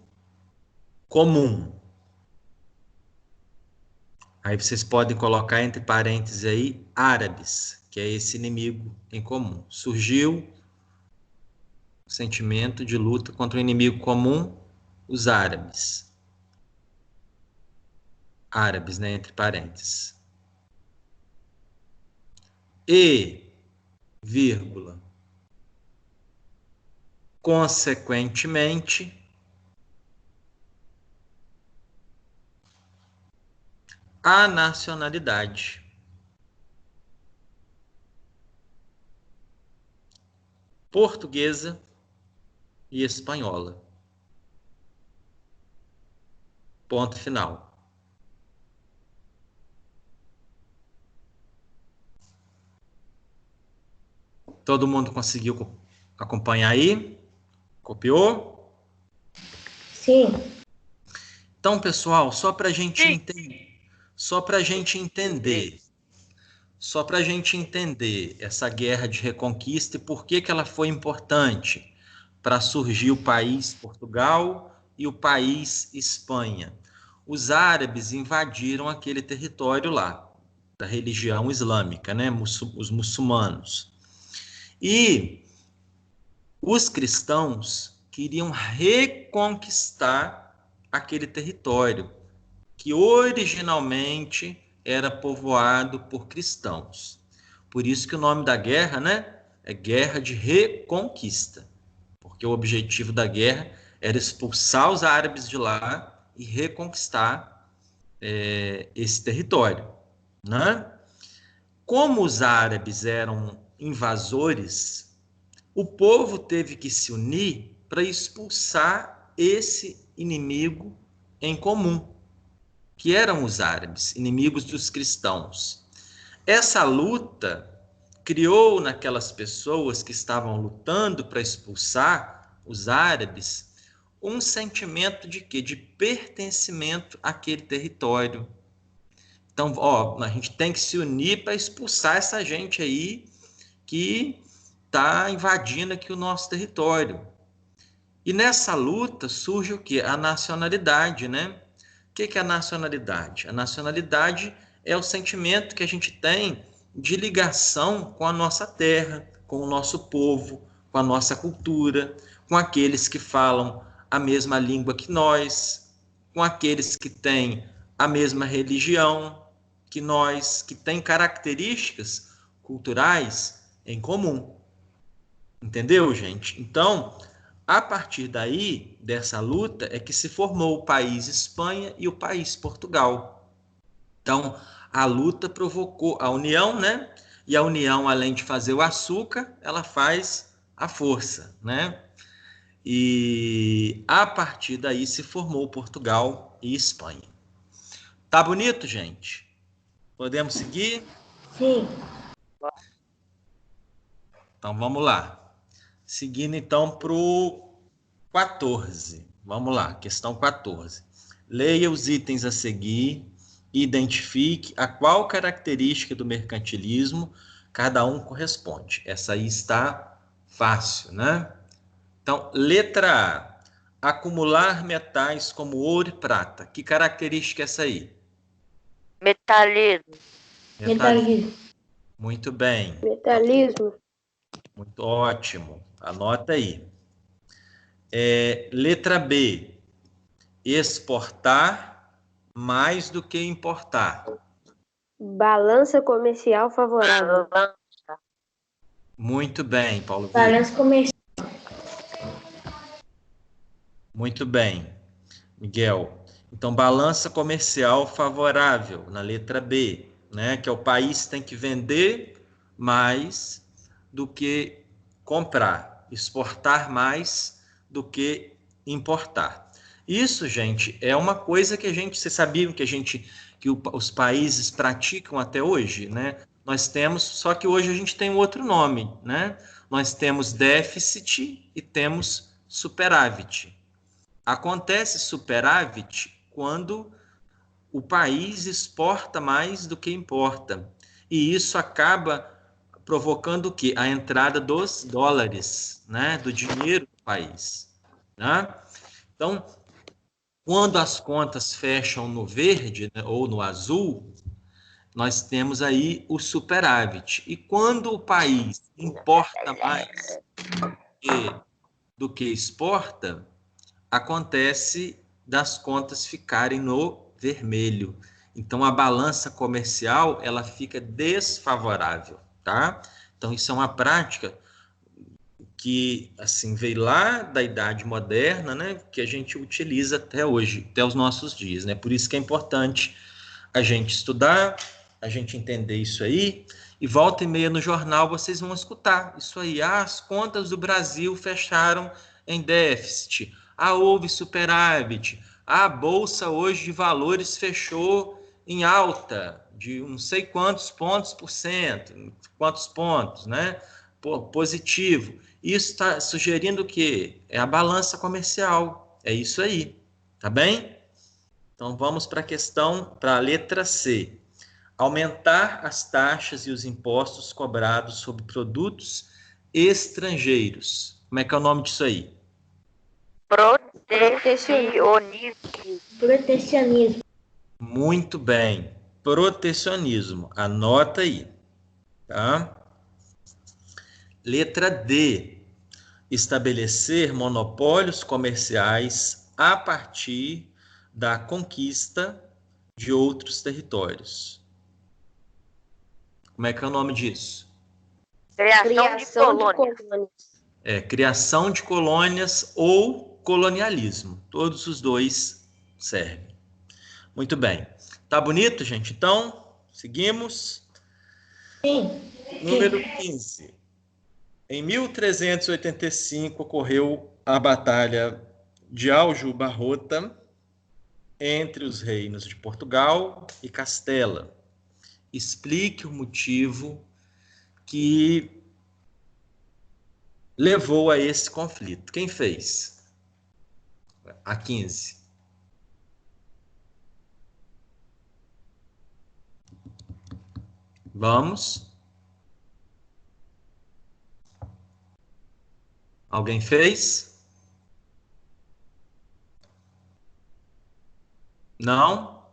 comum. Aí vocês podem colocar entre parênteses aí árabes, que é esse inimigo em comum. Surgiu o sentimento de luta contra o inimigo comum, os árabes. Árabes, né, entre parênteses. E, vírgula, consequentemente, a nacionalidade portuguesa e espanhola. Ponto final. Todo mundo conseguiu acompanhar aí? Copiou? Sim. Então, pessoal, só para a gente Sim. entender, só para a gente entender essa guerra de reconquista e por que ela foi importante para surgir o país Portugal e o país Espanha. Os árabes invadiram aquele território lá, da religião islâmica, né? Os muçulmanos. E os cristãos queriam reconquistar aquele território que originalmente era povoado por cristãos. Por isso que o nome da guerra, né, é Guerra de Reconquista, porque o objetivo da guerra era expulsar os árabes de lá e reconquistar esse território, né? Como os árabes eram invasores, o povo teve que se unir para expulsar esse inimigo em comum, que eram os árabes, inimigos dos cristãos. Essa luta criou naquelas pessoas que estavam lutando para expulsar os árabes um sentimento de quê? De pertencimento àquele território. Então, a gente tem que se unir para expulsar essa gente aí que está invadindo aqui o nosso território. E nessa luta surge o quê? A nacionalidade, né? O que é a nacionalidade? A nacionalidade é o sentimento que a gente tem de ligação com a nossa terra, com o nosso povo, com a nossa cultura, com aqueles que falam a mesma língua que nós, com aqueles que têm a mesma religião que nós, que têm características culturais em comum. Entendeu, gente? Então, a partir daí, dessa luta, é que se formou o país Espanha e o país Portugal. Então, a luta provocou a união, né? E a união, além de fazer o açúcar, ela faz a força, né? E a partir daí se formou Portugal e Espanha. Tá bonito, gente? Podemos seguir? Sim. Então, vamos lá. Seguindo, então, para o 14. Vamos lá, questão 14. Leia os itens a seguir e identifique a qual característica do mercantilismo cada um corresponde. Essa aí está fácil, né? Então, letra A. Acumular metais como ouro e prata. Que característica é essa aí? Metalismo. Metalismo. Muito bem. Metalismo. Muito ótimo. Anota aí. Letra B. Exportar mais do que importar. Balança comercial favorável. Muito bem, Paulo Vitor. Balança comercial. Muito bem, Miguel. Então, balança comercial favorável na letra B, né? Que é o país tem que vender mais do que comprar, exportar mais do que importar. Isso, gente, é uma coisa que vocês sabiam que os países praticam até hoje, né? Nós temos, só que hoje a gente tem outro nome, né? Nós temos déficit e temos superávit. Acontece superávit quando o país exporta mais do que importa. E isso acaba provocando o quê? A entrada dos dólares, né? Do dinheiro do país. Né? Então, quando as contas fecham no verde, né, ou no azul, nós temos aí o superávit. E quando o país importa mais do que exporta, acontece das contas ficarem no vermelho. Então, a balança comercial, ela fica desfavorável, tá? Então, isso é uma prática que, assim, veio lá da Idade Moderna, né? Que a gente utiliza até hoje, até os nossos dias, né? Por isso que é importante a gente estudar, a gente entender isso aí, e volta e meia no jornal vocês vão escutar isso aí. As contas do Brasil fecharam em déficit. Houve superávit. A Bolsa hoje de Valores fechou em alta de não sei quantos pontos por cento, quantos pontos, né? positivo. Isso está sugerindo o quê? É a balança comercial. É isso aí. Tá bem? Então, vamos para a questão, para a letra C. Aumentar as taxas e os impostos cobrados sobre produtos estrangeiros. Como é que é o nome disso aí? Protecionismo. Protecionismo. Muito bem. Protecionismo. Anota aí. Tá? Letra D. Estabelecer monopólios comerciais a partir da conquista de outros territórios. Como é que é o nome disso? Criação de colônias. Criação de colônias ou colonialismo. Todos os dois servem. Muito bem. Tá bonito, gente? Então, seguimos. Sim. Número 15. Em 1385 ocorreu a Batalha de Aljubarrota entre os reinos de Portugal e Castela. Explique o motivo que levou a esse conflito. Quem fez? A 15. Vamos. Alguém fez? Não?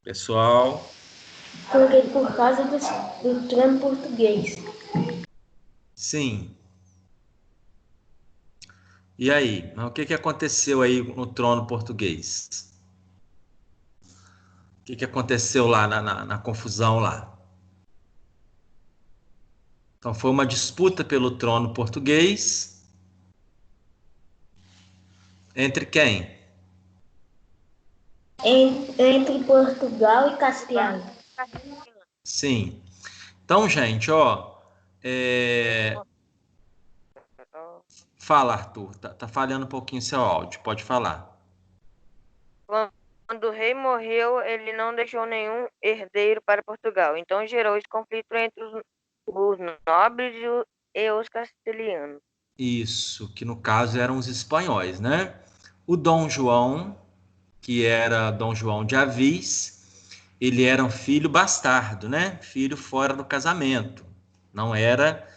Pessoal? Coloquei por causa do trono português. Sim. E aí? O que aconteceu aí no trono português? O que aconteceu lá na confusão lá? Então, foi uma disputa pelo trono português. Entre quem? Entre Portugal e Castela. Sim. Então, gente, ó. Fala, Arthur. Tá falhando um pouquinho seu áudio. Pode falar. Quando o rei morreu, ele não deixou nenhum herdeiro para Portugal. Então gerou esse conflito entre os nobres e os castelhanos. Isso, que no caso eram os espanhóis, né? O Dom João, que era Dom João de Avis, ele era um filho bastardo, né? Filho fora do casamento. Não era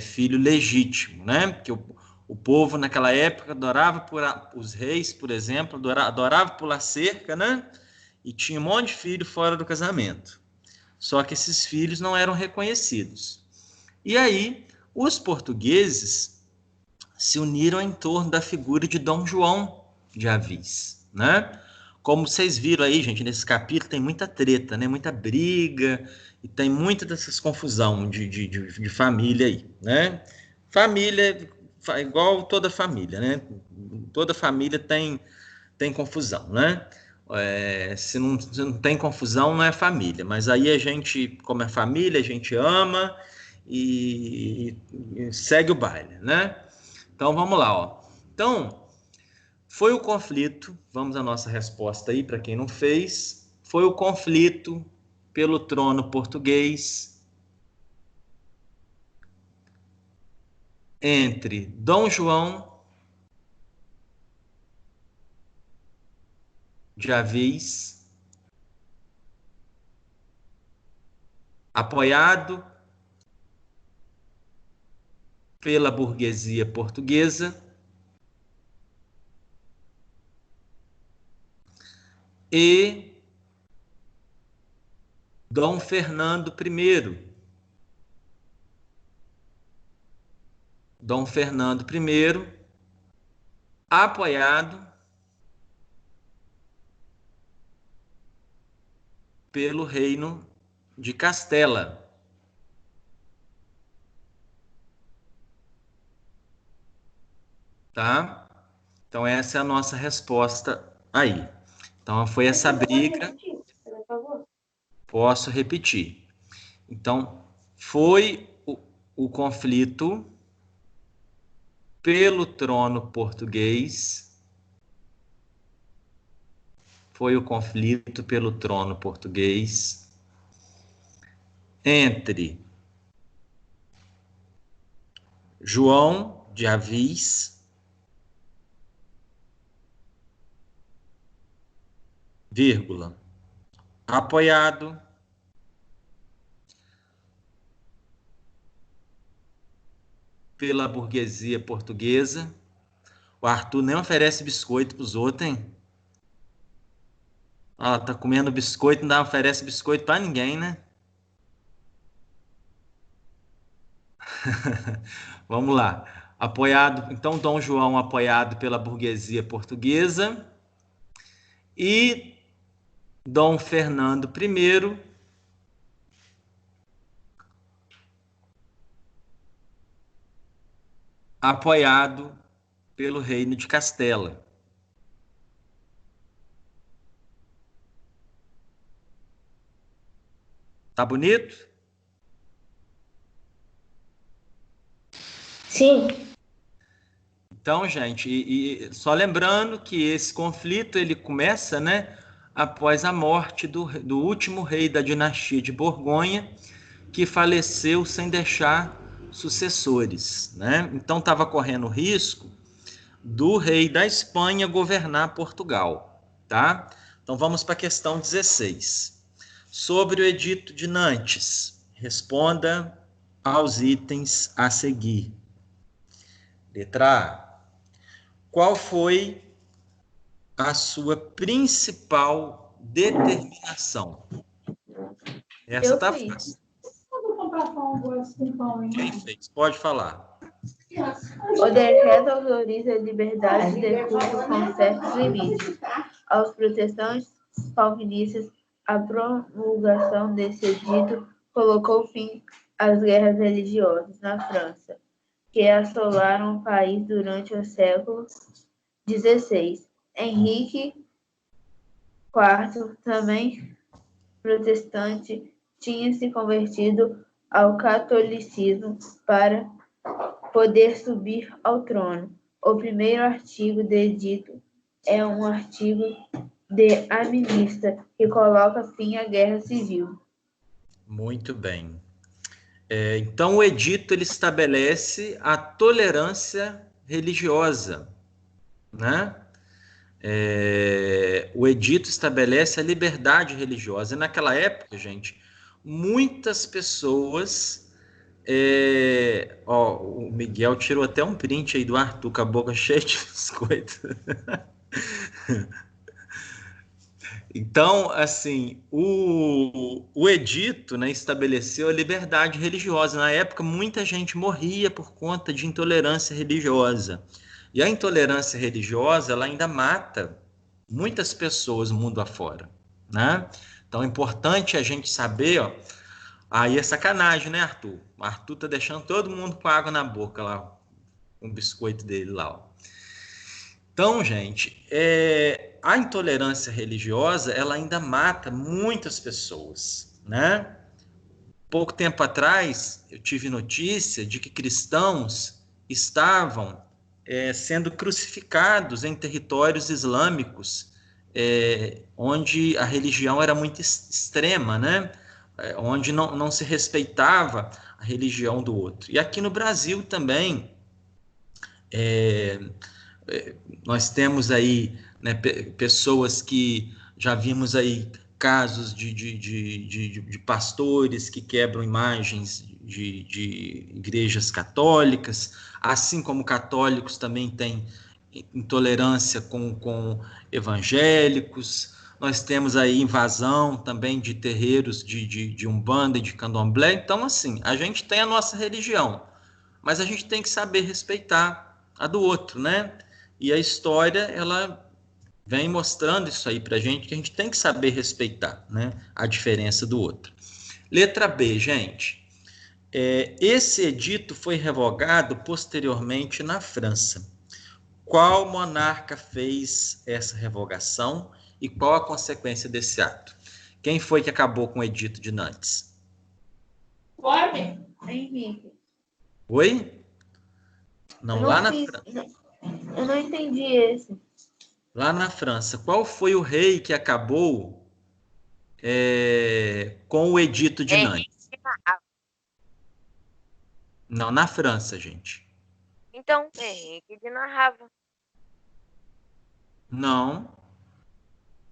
filho legítimo, né? Porque o povo naquela época adorava os reis, por exemplo, adorava pular cerca, né? E tinha um monte de filho fora do casamento. Só que esses filhos não eram reconhecidos. E aí, os portugueses se uniram em torno da figura de Dom João de Avis, né? Como vocês viram aí, gente, nesse capítulo tem muita treta, né? Muita briga e tem muita dessas confusão de família aí, né? Família, igual toda família, né? Toda família tem confusão, né? Se não tem confusão, não é família. Mas aí a gente, como é família, a gente ama e segue o baile, né? Então vamos lá, ó. Então, foi o conflito, vamos à nossa resposta aí para quem não fez. Foi o conflito pelo trono português entre Dom João de Avis, apoiado pela burguesia portuguesa, e Dom Fernando I. Dom Fernando I, apoiado pelo reino de Castela. Tá? Então essa é a nossa resposta aí. Então foi essa briga. Posso repetir. Então foi o conflito pelo trono português. Foi o conflito pelo trono português entre João de Avis, vírgula, apoiado pela burguesia portuguesa. O Arthur nem oferece biscoito para os outros, hein? Ó, tá comendo biscoito, não oferece biscoito para ninguém, né? Vamos lá. Apoiado, então, Dom João apoiado pela burguesia portuguesa e Dom Fernando I apoiado pelo Reino de Castela. Tá bonito? Sim, Então, gente, e só lembrando que esse conflito ele começa, né, após a morte do último rei da dinastia de Borgonha, que faleceu sem deixar sucessores, né? Então estava correndo o risco do rei da Espanha governar Portugal, tá? Então vamos para a questão 16. Sobre o Edito de Nantes, responda aos itens a seguir. Letra A. Qual foi a sua principal determinação? Essa tá fácil. Quem fez? Pode falar. O decreto autoriza a liberdade de culto com certos limites. Aos protestantes calvinistas, a promulgação desse edito colocou fim às guerras religiosas na França, que assolaram o país durante o século XVI. Henrique IV, também protestante, tinha se convertido ao catolicismo para poder subir ao trono. O primeiro artigo do edito é um artigo de amnistia que coloca fim à guerra civil. Muito bem. Então, o edito ele estabelece a tolerância religiosa, né? O edito estabelece a liberdade religiosa. E naquela época, gente, muitas pessoas... o Miguel tirou até um print aí do Arthur com a boca cheia de biscoito. Então, assim, o edito, né, estabeleceu a liberdade religiosa. Na época, muita gente morria por conta de intolerância religiosa. E a intolerância religiosa, ela ainda mata muitas pessoas mundo afora, né? Então, é importante a gente saber, ó. Aí é sacanagem, né, Arthur? O Arthur tá deixando todo mundo com água na boca lá, com o biscoito dele lá, ó. Então, gente, a intolerância religiosa, ela ainda mata muitas pessoas, né? Pouco tempo atrás, eu tive notícia de que cristãos estavam sendo crucificados em territórios islâmicos, onde a religião era muito extrema, né? Onde não se respeitava a religião do outro. E aqui no Brasil também, nós temos aí, né, pessoas que já vimos aí casos de pastores que quebram imagens de igrejas católicas, assim como católicos também têm intolerância com evangélicos. Nós temos aí invasão também de terreiros de Umbanda e de Candomblé. Então, assim, a gente tem a nossa religião, mas a gente tem que saber respeitar a do outro, né? E a história, ela vem mostrando isso aí pra gente, que a gente tem que saber respeitar, né, a diferença do outro. Letra B, gente. Esse edito foi revogado posteriormente na França. Qual monarca fez essa revogação e qual a consequência desse ato? Quem foi que acabou com o Edito de Nantes? Henrique. Oi? Não, lá na França. Eu não entendi esse. Lá na França. Qual foi o rei que acabou com o Edito de Nantes? Não, na França, gente. Então, Henrique de Narrava. Não.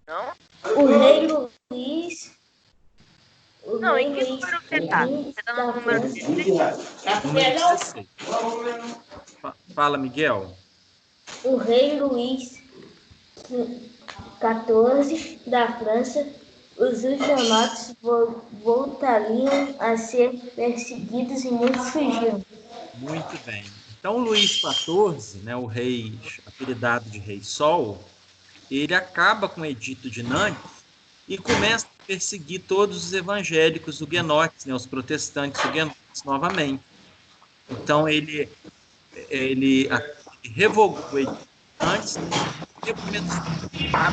Não? O rei Luís. O Não, rei em que Luís número você tá? XV Você tá da no número França. 16? Número 16. Fala, Miguel. O rei Luís XIV da França. Os hugonotes voltariam a ser perseguidos e muitos fugiram. Muito bem. Então, Luís XIV, né, o rei apelidado de Rei Sol, ele acaba com o Edito de Nantes e começa a perseguir todos os evangélicos huguenotes, né, os protestantes huguenotes novamente. Então, ele revogou o Edito de Nantes e começou a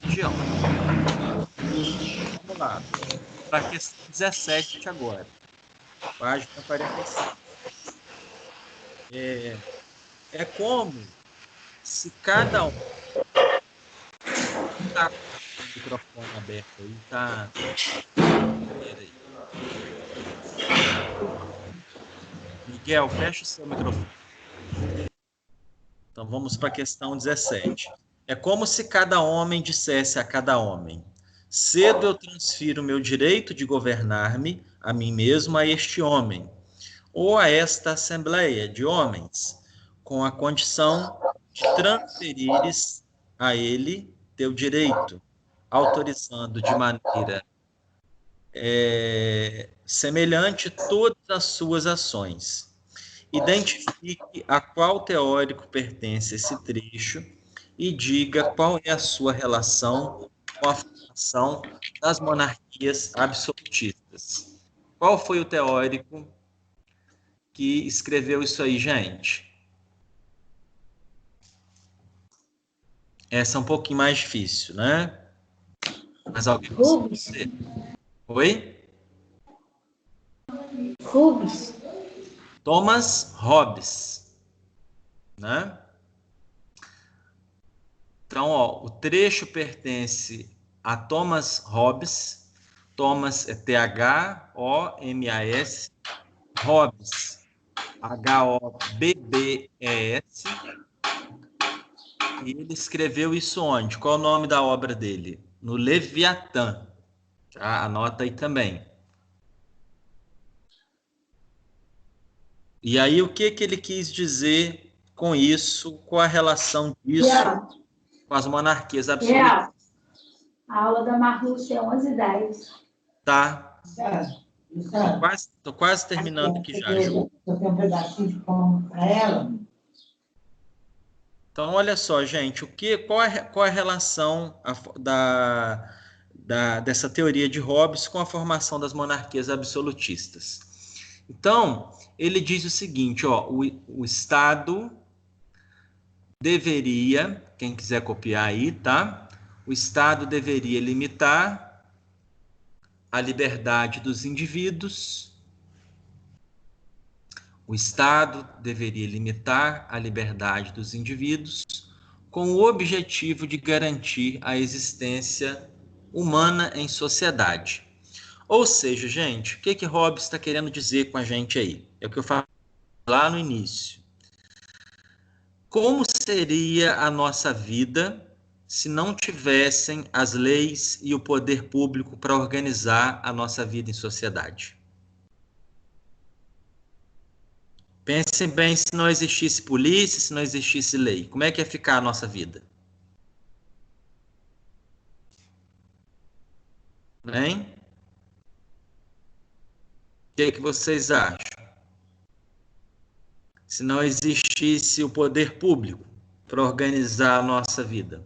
religião. Vamos lá. Para a questão 17 agora. Página 46. É como se cada um tá com o microfone aberto aí, tá. Peraí. Miguel, fecha o seu microfone. Então vamos para a questão 17. É como se cada homem dissesse a cada homem: cedo eu transfiro meu direito de governar-me a mim mesmo a este homem, ou a esta assembleia de homens, com a condição de transferires a ele teu direito, autorizando de maneira semelhante todas as suas ações. Identifique a qual teórico pertence esse trecho e diga qual é a sua relação com a formação das monarquias absolutistas. Qual foi o teórico que escreveu isso aí, gente? Essa é um pouquinho mais difícil, né? Mas alguém Rubens. Oi? Rubens. Thomas Hobbes, né? Então, ó, o trecho pertence a Thomas Hobbes. Thomas é Thomas, Hobbes, Hobbes. E ele escreveu isso onde? Qual é o nome da obra dele? No Leviatã. Tá? Anota aí também. E aí, o que ele quis dizer com isso? Qual a relação disso com as monarquias absolutas? A aula da Marlúcia é 11h10. Tá. Tô quase terminando aqui já, Ju. Eu tenho um pedacinho de pão para ela. Então, olha só, gente, qual é a relação dessa teoria de Hobbes com a formação das monarquias absolutistas? Então, ele diz o seguinte, ó, o Estado deveria, quem quiser copiar aí, tá? O Estado deveria limitar a liberdade dos indivíduos. O Estado deveria limitar a liberdade dos indivíduos com o objetivo de garantir a existência humana em sociedade. Ou seja, gente, o que Hobbes está querendo dizer com a gente aí? É o que eu falei lá no início. Como seria a nossa vida se não tivessem as leis e o poder público para organizar a nossa vida em sociedade? Pensem bem, se não existisse polícia, se não existisse lei, como é que ia ficar a nossa vida? Hein? O que vocês acham? Se não existisse o poder público para organizar a nossa vida?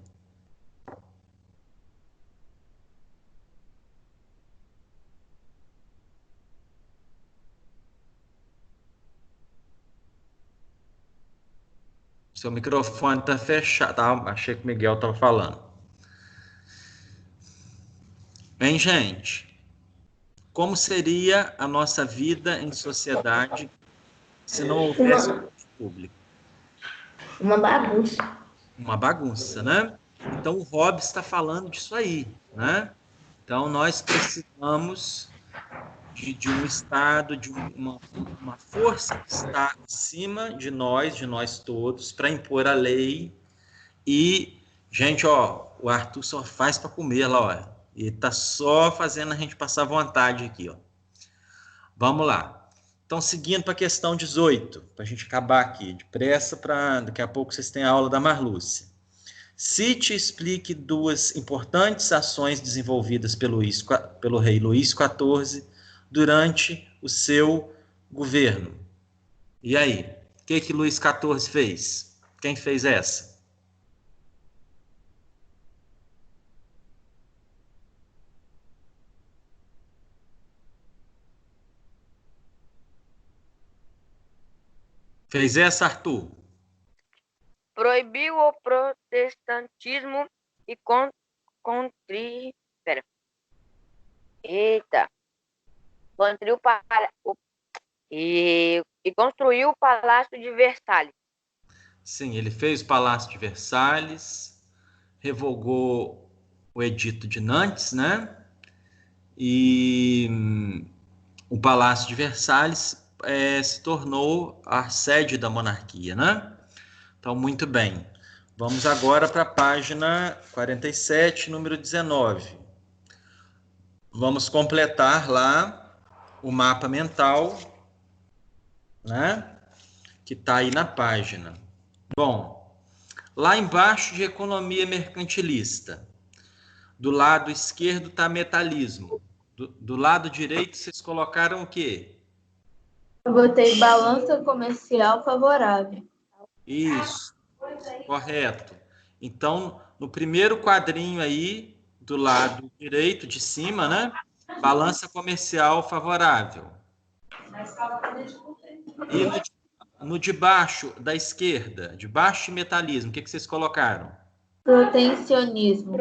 Seu microfone está fechado. Tá? Achei que o Miguel estava falando. Hein, gente? Como seria a nossa vida em sociedade se não houvesse poder público? Uma bagunça. Uma bagunça, né? Então, o Hobbes está falando disso aí, né? Então, nós precisamos de um Estado, de uma força que está acima de nós todos, para impor a lei. E, gente, ó, o Arthur só faz para comer lá, ó. Ele tá só fazendo a gente passar vontade aqui, ó. Vamos lá. Então, seguindo para a questão 18, para a gente acabar aqui depressa, para daqui a pouco vocês têm a aula da Marlúcia. Cite e explique duas importantes ações desenvolvidas pelo rei Luís XIV durante o seu governo. E aí? O que Luís XIV fez? Quem fez essa? Fez essa, Arthur? Proibiu o protestantismo e construiu o Palácio de Versalhes. Sim, ele fez o Palácio de Versalhes, revogou o Edito de Nantes, né? E o Palácio de Versalhes se tornou a sede da monarquia, né? Então, muito bem. Vamos agora para a página 47, número 19. Vamos completar lá o mapa mental, né? Que está aí na página. Bom, lá embaixo de economia mercantilista, do lado esquerdo está metalismo. Do lado direito, vocês colocaram o quê? Eu botei balança comercial favorável. Isso, correto. Então, no primeiro quadrinho aí, do lado direito de cima, né? Balança comercial favorável. E no de baixo, da esquerda, de baixo de metalismo, o que vocês colocaram? Protecionismo.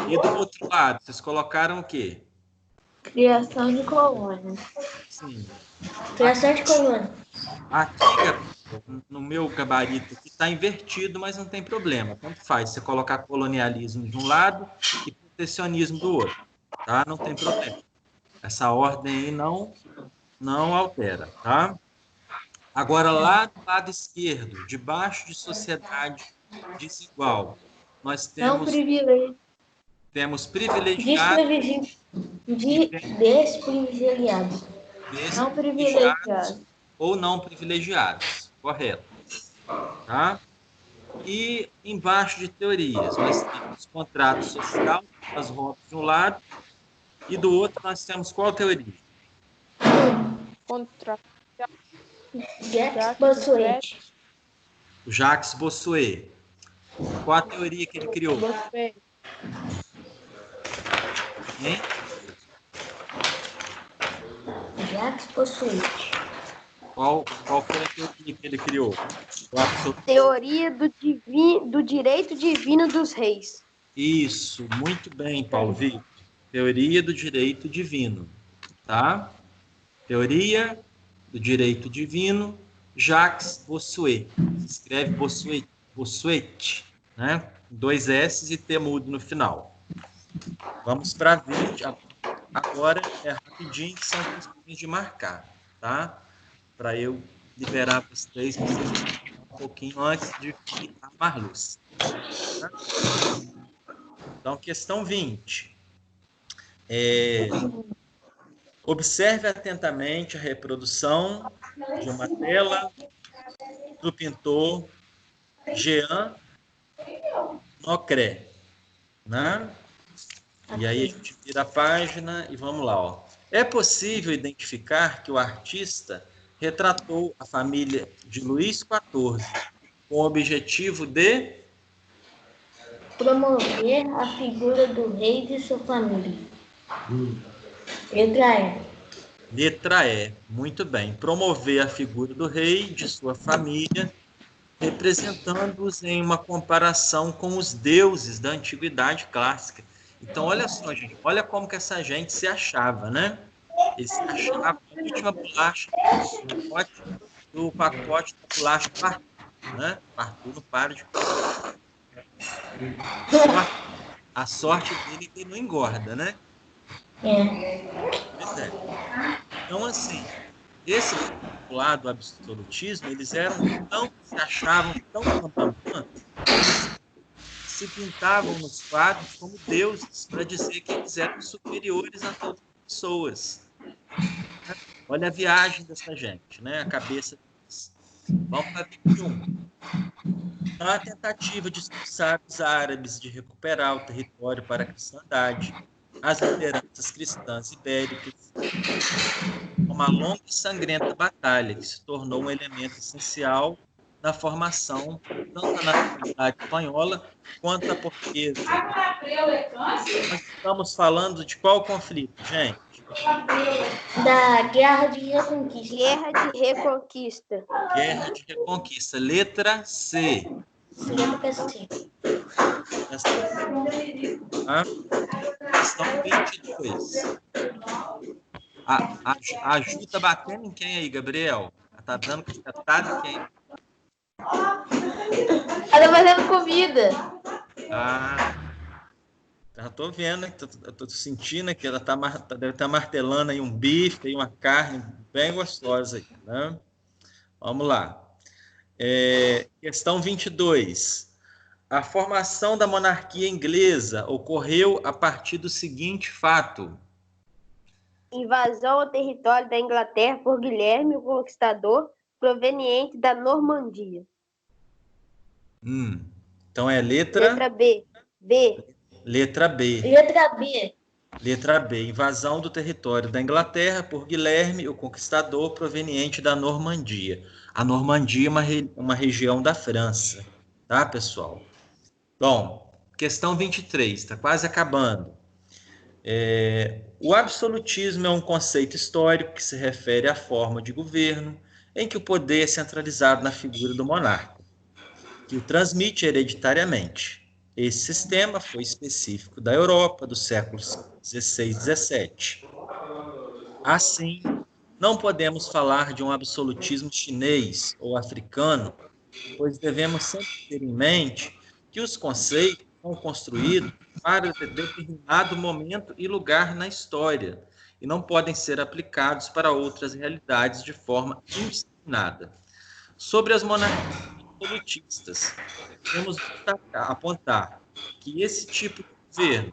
E do outro lado, vocês colocaram o quê? Criação de colônias. Sim. Criação de colônia. Aqui, no meu gabarito, está invertido, mas não tem problema. Tanto faz você colocar colonialismo de um lado e protecionismo do outro. Tá? Não tem problema. Essa ordem aí não altera. Tá? Agora, lá do lado esquerdo, debaixo de sociedade desigual, nós Não privilégio. temos privilegiados Desprivilegiados. Não privilegiados. Ou não privilegiados. Correto. Tá? E embaixo de teorias, nós temos contrato social, as rotas de um lado, e do outro nós temos qual teoria? Contrato. Jacques Bossuet. O Jacques Bossuet. Qual a teoria que ele criou? Hein? Jacques Bossuet. Qual foi a teoria que ele criou? Teoria do direito divino dos reis. Isso, muito bem, Paulo Vitor. Teoria do direito divino, tá? Teoria do direito divino, Jacques Bossuet. Se escreve Bossuet, né? 2 S e T mudo no final. Vamos para 20. Agora é rapidinho, que são questões de marcar, tá? Para eu liberar vocês um pouquinho antes de a Marlúcia. Tá? Então, questão 20. Observe atentamente a reprodução de uma tela do pintor Jean Nocré, né? E aí a gente vira a página e vamos lá, ó. É possível identificar que o artista retratou a família de Luís XIV com o objetivo de promover a figura do rei e de sua família. Letra E. Letra E. Muito bem. Promover a figura do rei e de sua família, representando-os em uma comparação com os deuses da antiguidade clássica. Então, olha só, gente. Olha como que essa gente se achava, né? Eles se achavam a última bolacha do pacote da bolacha Partu, né? Partu não para de... A sorte dele é que ele não engorda, né? Pois é. Então, assim, esse lado do absolutismo, eles se achavam tão bambambam, se pintavam nos quadros como deuses, para dizer que eles eram superiores a todas as pessoas. Olha a viagem dessa gente, né? A cabeça deles. Vamos para 21. A tentativa de expulsar os árabes, de recuperar o território para a cristandade, as lideranças cristãs ibéricas, uma longa e sangrenta batalha que se tornou um elemento essencial na formação tanto da nacionalidade espanhola quanto da portuguesa. Nós estamos falando de qual conflito, gente? Da Guerra de Reconquista. Guerra de Reconquista. Guerra de Reconquista. Letra C. Letra C. Questão 22. A Ju tá batendo em quem aí, Gabriel? Tá dando cacetada em quem? Ela fazendo comida. Já tô vendo, eu tô sentindo que ela deve estar martelando aí um bife, aí uma carne bem gostosa aí, né? Vamos lá. Questão 22. A formação da monarquia inglesa ocorreu a partir do seguinte fato: invasão ao território da Inglaterra por Guilherme o Conquistador, proveniente da Normandia. Então é letra B. Letra B. Letra B. Letra B. Invasão do território da Inglaterra por Guilherme o Conquistador, proveniente da Normandia. A Normandia é uma região da França, tá, pessoal? Bom, questão 23, está quase acabando. O absolutismo é um conceito histórico que se refere à forma de governo em que o poder é centralizado na figura do monarca, que o transmite hereditariamente. Esse sistema foi específico da Europa dos séculos XVI e XVII. Assim, não podemos falar de um absolutismo chinês ou africano, pois devemos sempre ter em mente que os conceitos são construídos para determinado momento e lugar na história e não podem ser aplicados para outras realidades de forma indiscriminada. Sobre as monarquias absolutistas, temos apontar que esse tipo de governo,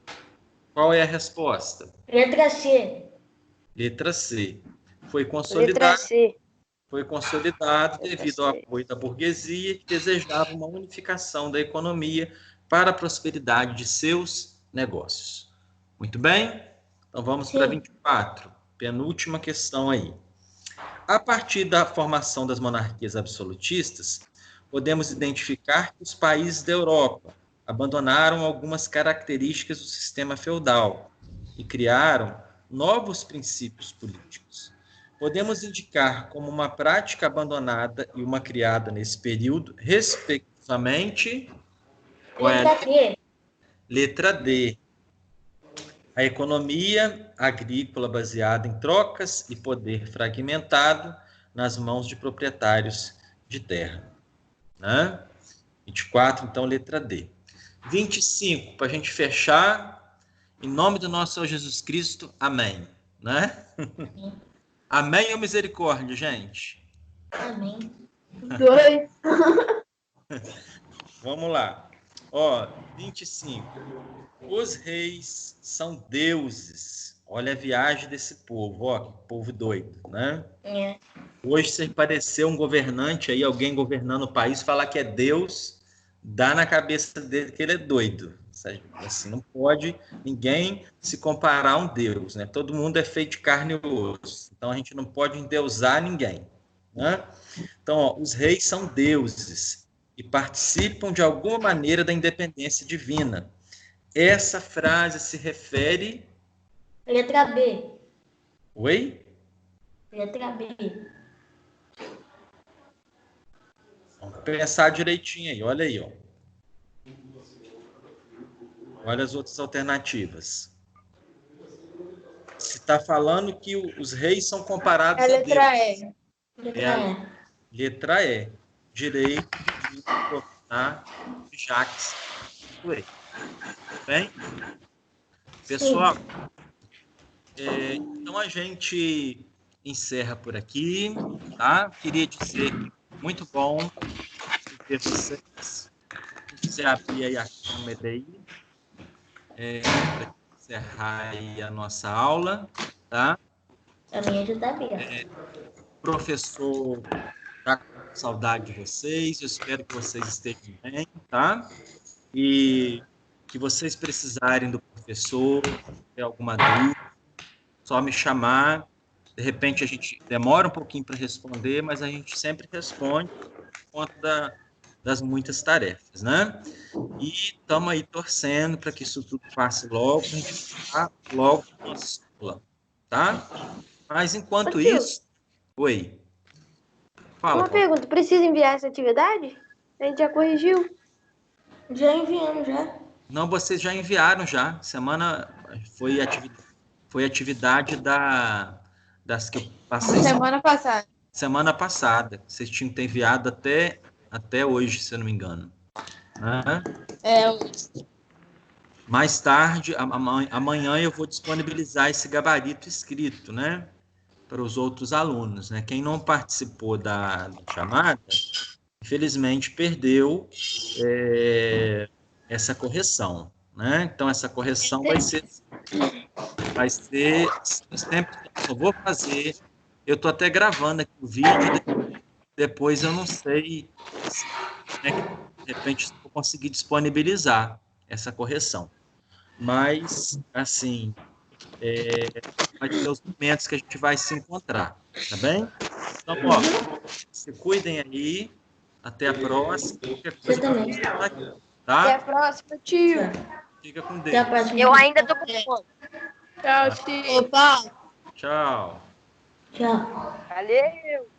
qual é a resposta? Letra C. Letra C. Foi consolidado devido ao apoio da burguesia que desejava uma unificação da economia para a prosperidade de seus negócios. Muito bem? Então vamos para 24. Penúltima questão aí. A partir da formação das monarquias absolutistas, podemos identificar que os países da Europa abandonaram algumas características do sistema feudal e criaram novos princípios políticos. Podemos indicar como uma prática abandonada e uma criada nesse período, respectivamente... Letra D. Letra D. A economia agrícola baseada em trocas e poder fragmentado nas mãos de proprietários de terra. Né? 24, então, letra D. 25, para a gente fechar, em nome do nosso Senhor Jesus Cristo, amém. Né? Amém ou misericórdia, gente? Amém. 2. Vamos lá. 25. Os reis são deuses. Olha a viagem desse povo, que povo doido, né? Hoje, se parecer um governante aí, alguém governando o país, falar que é Deus, dá na cabeça dele que ele é doido. Assim, não pode ninguém se comparar a um Deus, né? Todo mundo é feito de carne e osso. Então, a gente não pode endeusar ninguém, né? Então, os reis são deuses e participam de alguma maneira da independência divina. Essa frase se refere... Letra B. Oi? Letra B. Vamos pensar direitinho aí. Olha aí, Olha as outras alternativas. Se está falando que os reis são comparados a Deus. Letra E. Letra E. Direito de governar Jacques. Bem? Pessoal, Então a gente encerra por aqui, tá? Queria dizer que muito bom ver vocês. Você abrir aí a câmera aí, para encerrar aí a nossa aula, tá? A minha já está aberta. Professor, tá com saudade de vocês, eu espero que vocês estejam bem, tá? E que vocês precisarem do professor, ter alguma dúvida, só me chamar. De repente a gente demora um pouquinho para responder, mas a gente sempre responde por conta das muitas tarefas, né? E estamos aí torcendo para que isso tudo passe logo, para a gente ficar logo na nossa escola, tá? Mas enquanto isso... Oi. Fala, Uma Paulo. pergunta, precisa enviar essa atividade? A gente já corrigiu. Já enviamos, já. Não, vocês já enviaram já. Foi atividade das que eu passei semana passada. Vocês tinham que ter enviado até hoje, se eu não me engano. Mais tarde, amanhã eu vou disponibilizar esse gabarito escrito, né? Para os outros alunos, né? Quem não participou da chamada, infelizmente perdeu essa correção, né? Então essa correção vai ser sempre, só vou fazer. Eu estou até gravando aqui o vídeo, depois eu não sei se, de repente eu vou conseguir disponibilizar essa correção, mas assim vai ter os momentos que a gente vai se encontrar, tá bem? Então, ó, se cuidem aí, até a próxima. Você também. Tá? Até a próxima, tio. Fica com Até a Deus. próxima. Eu ainda tô com fome. Tchau, tio. Opa! Tchau. Tchau. Valeu!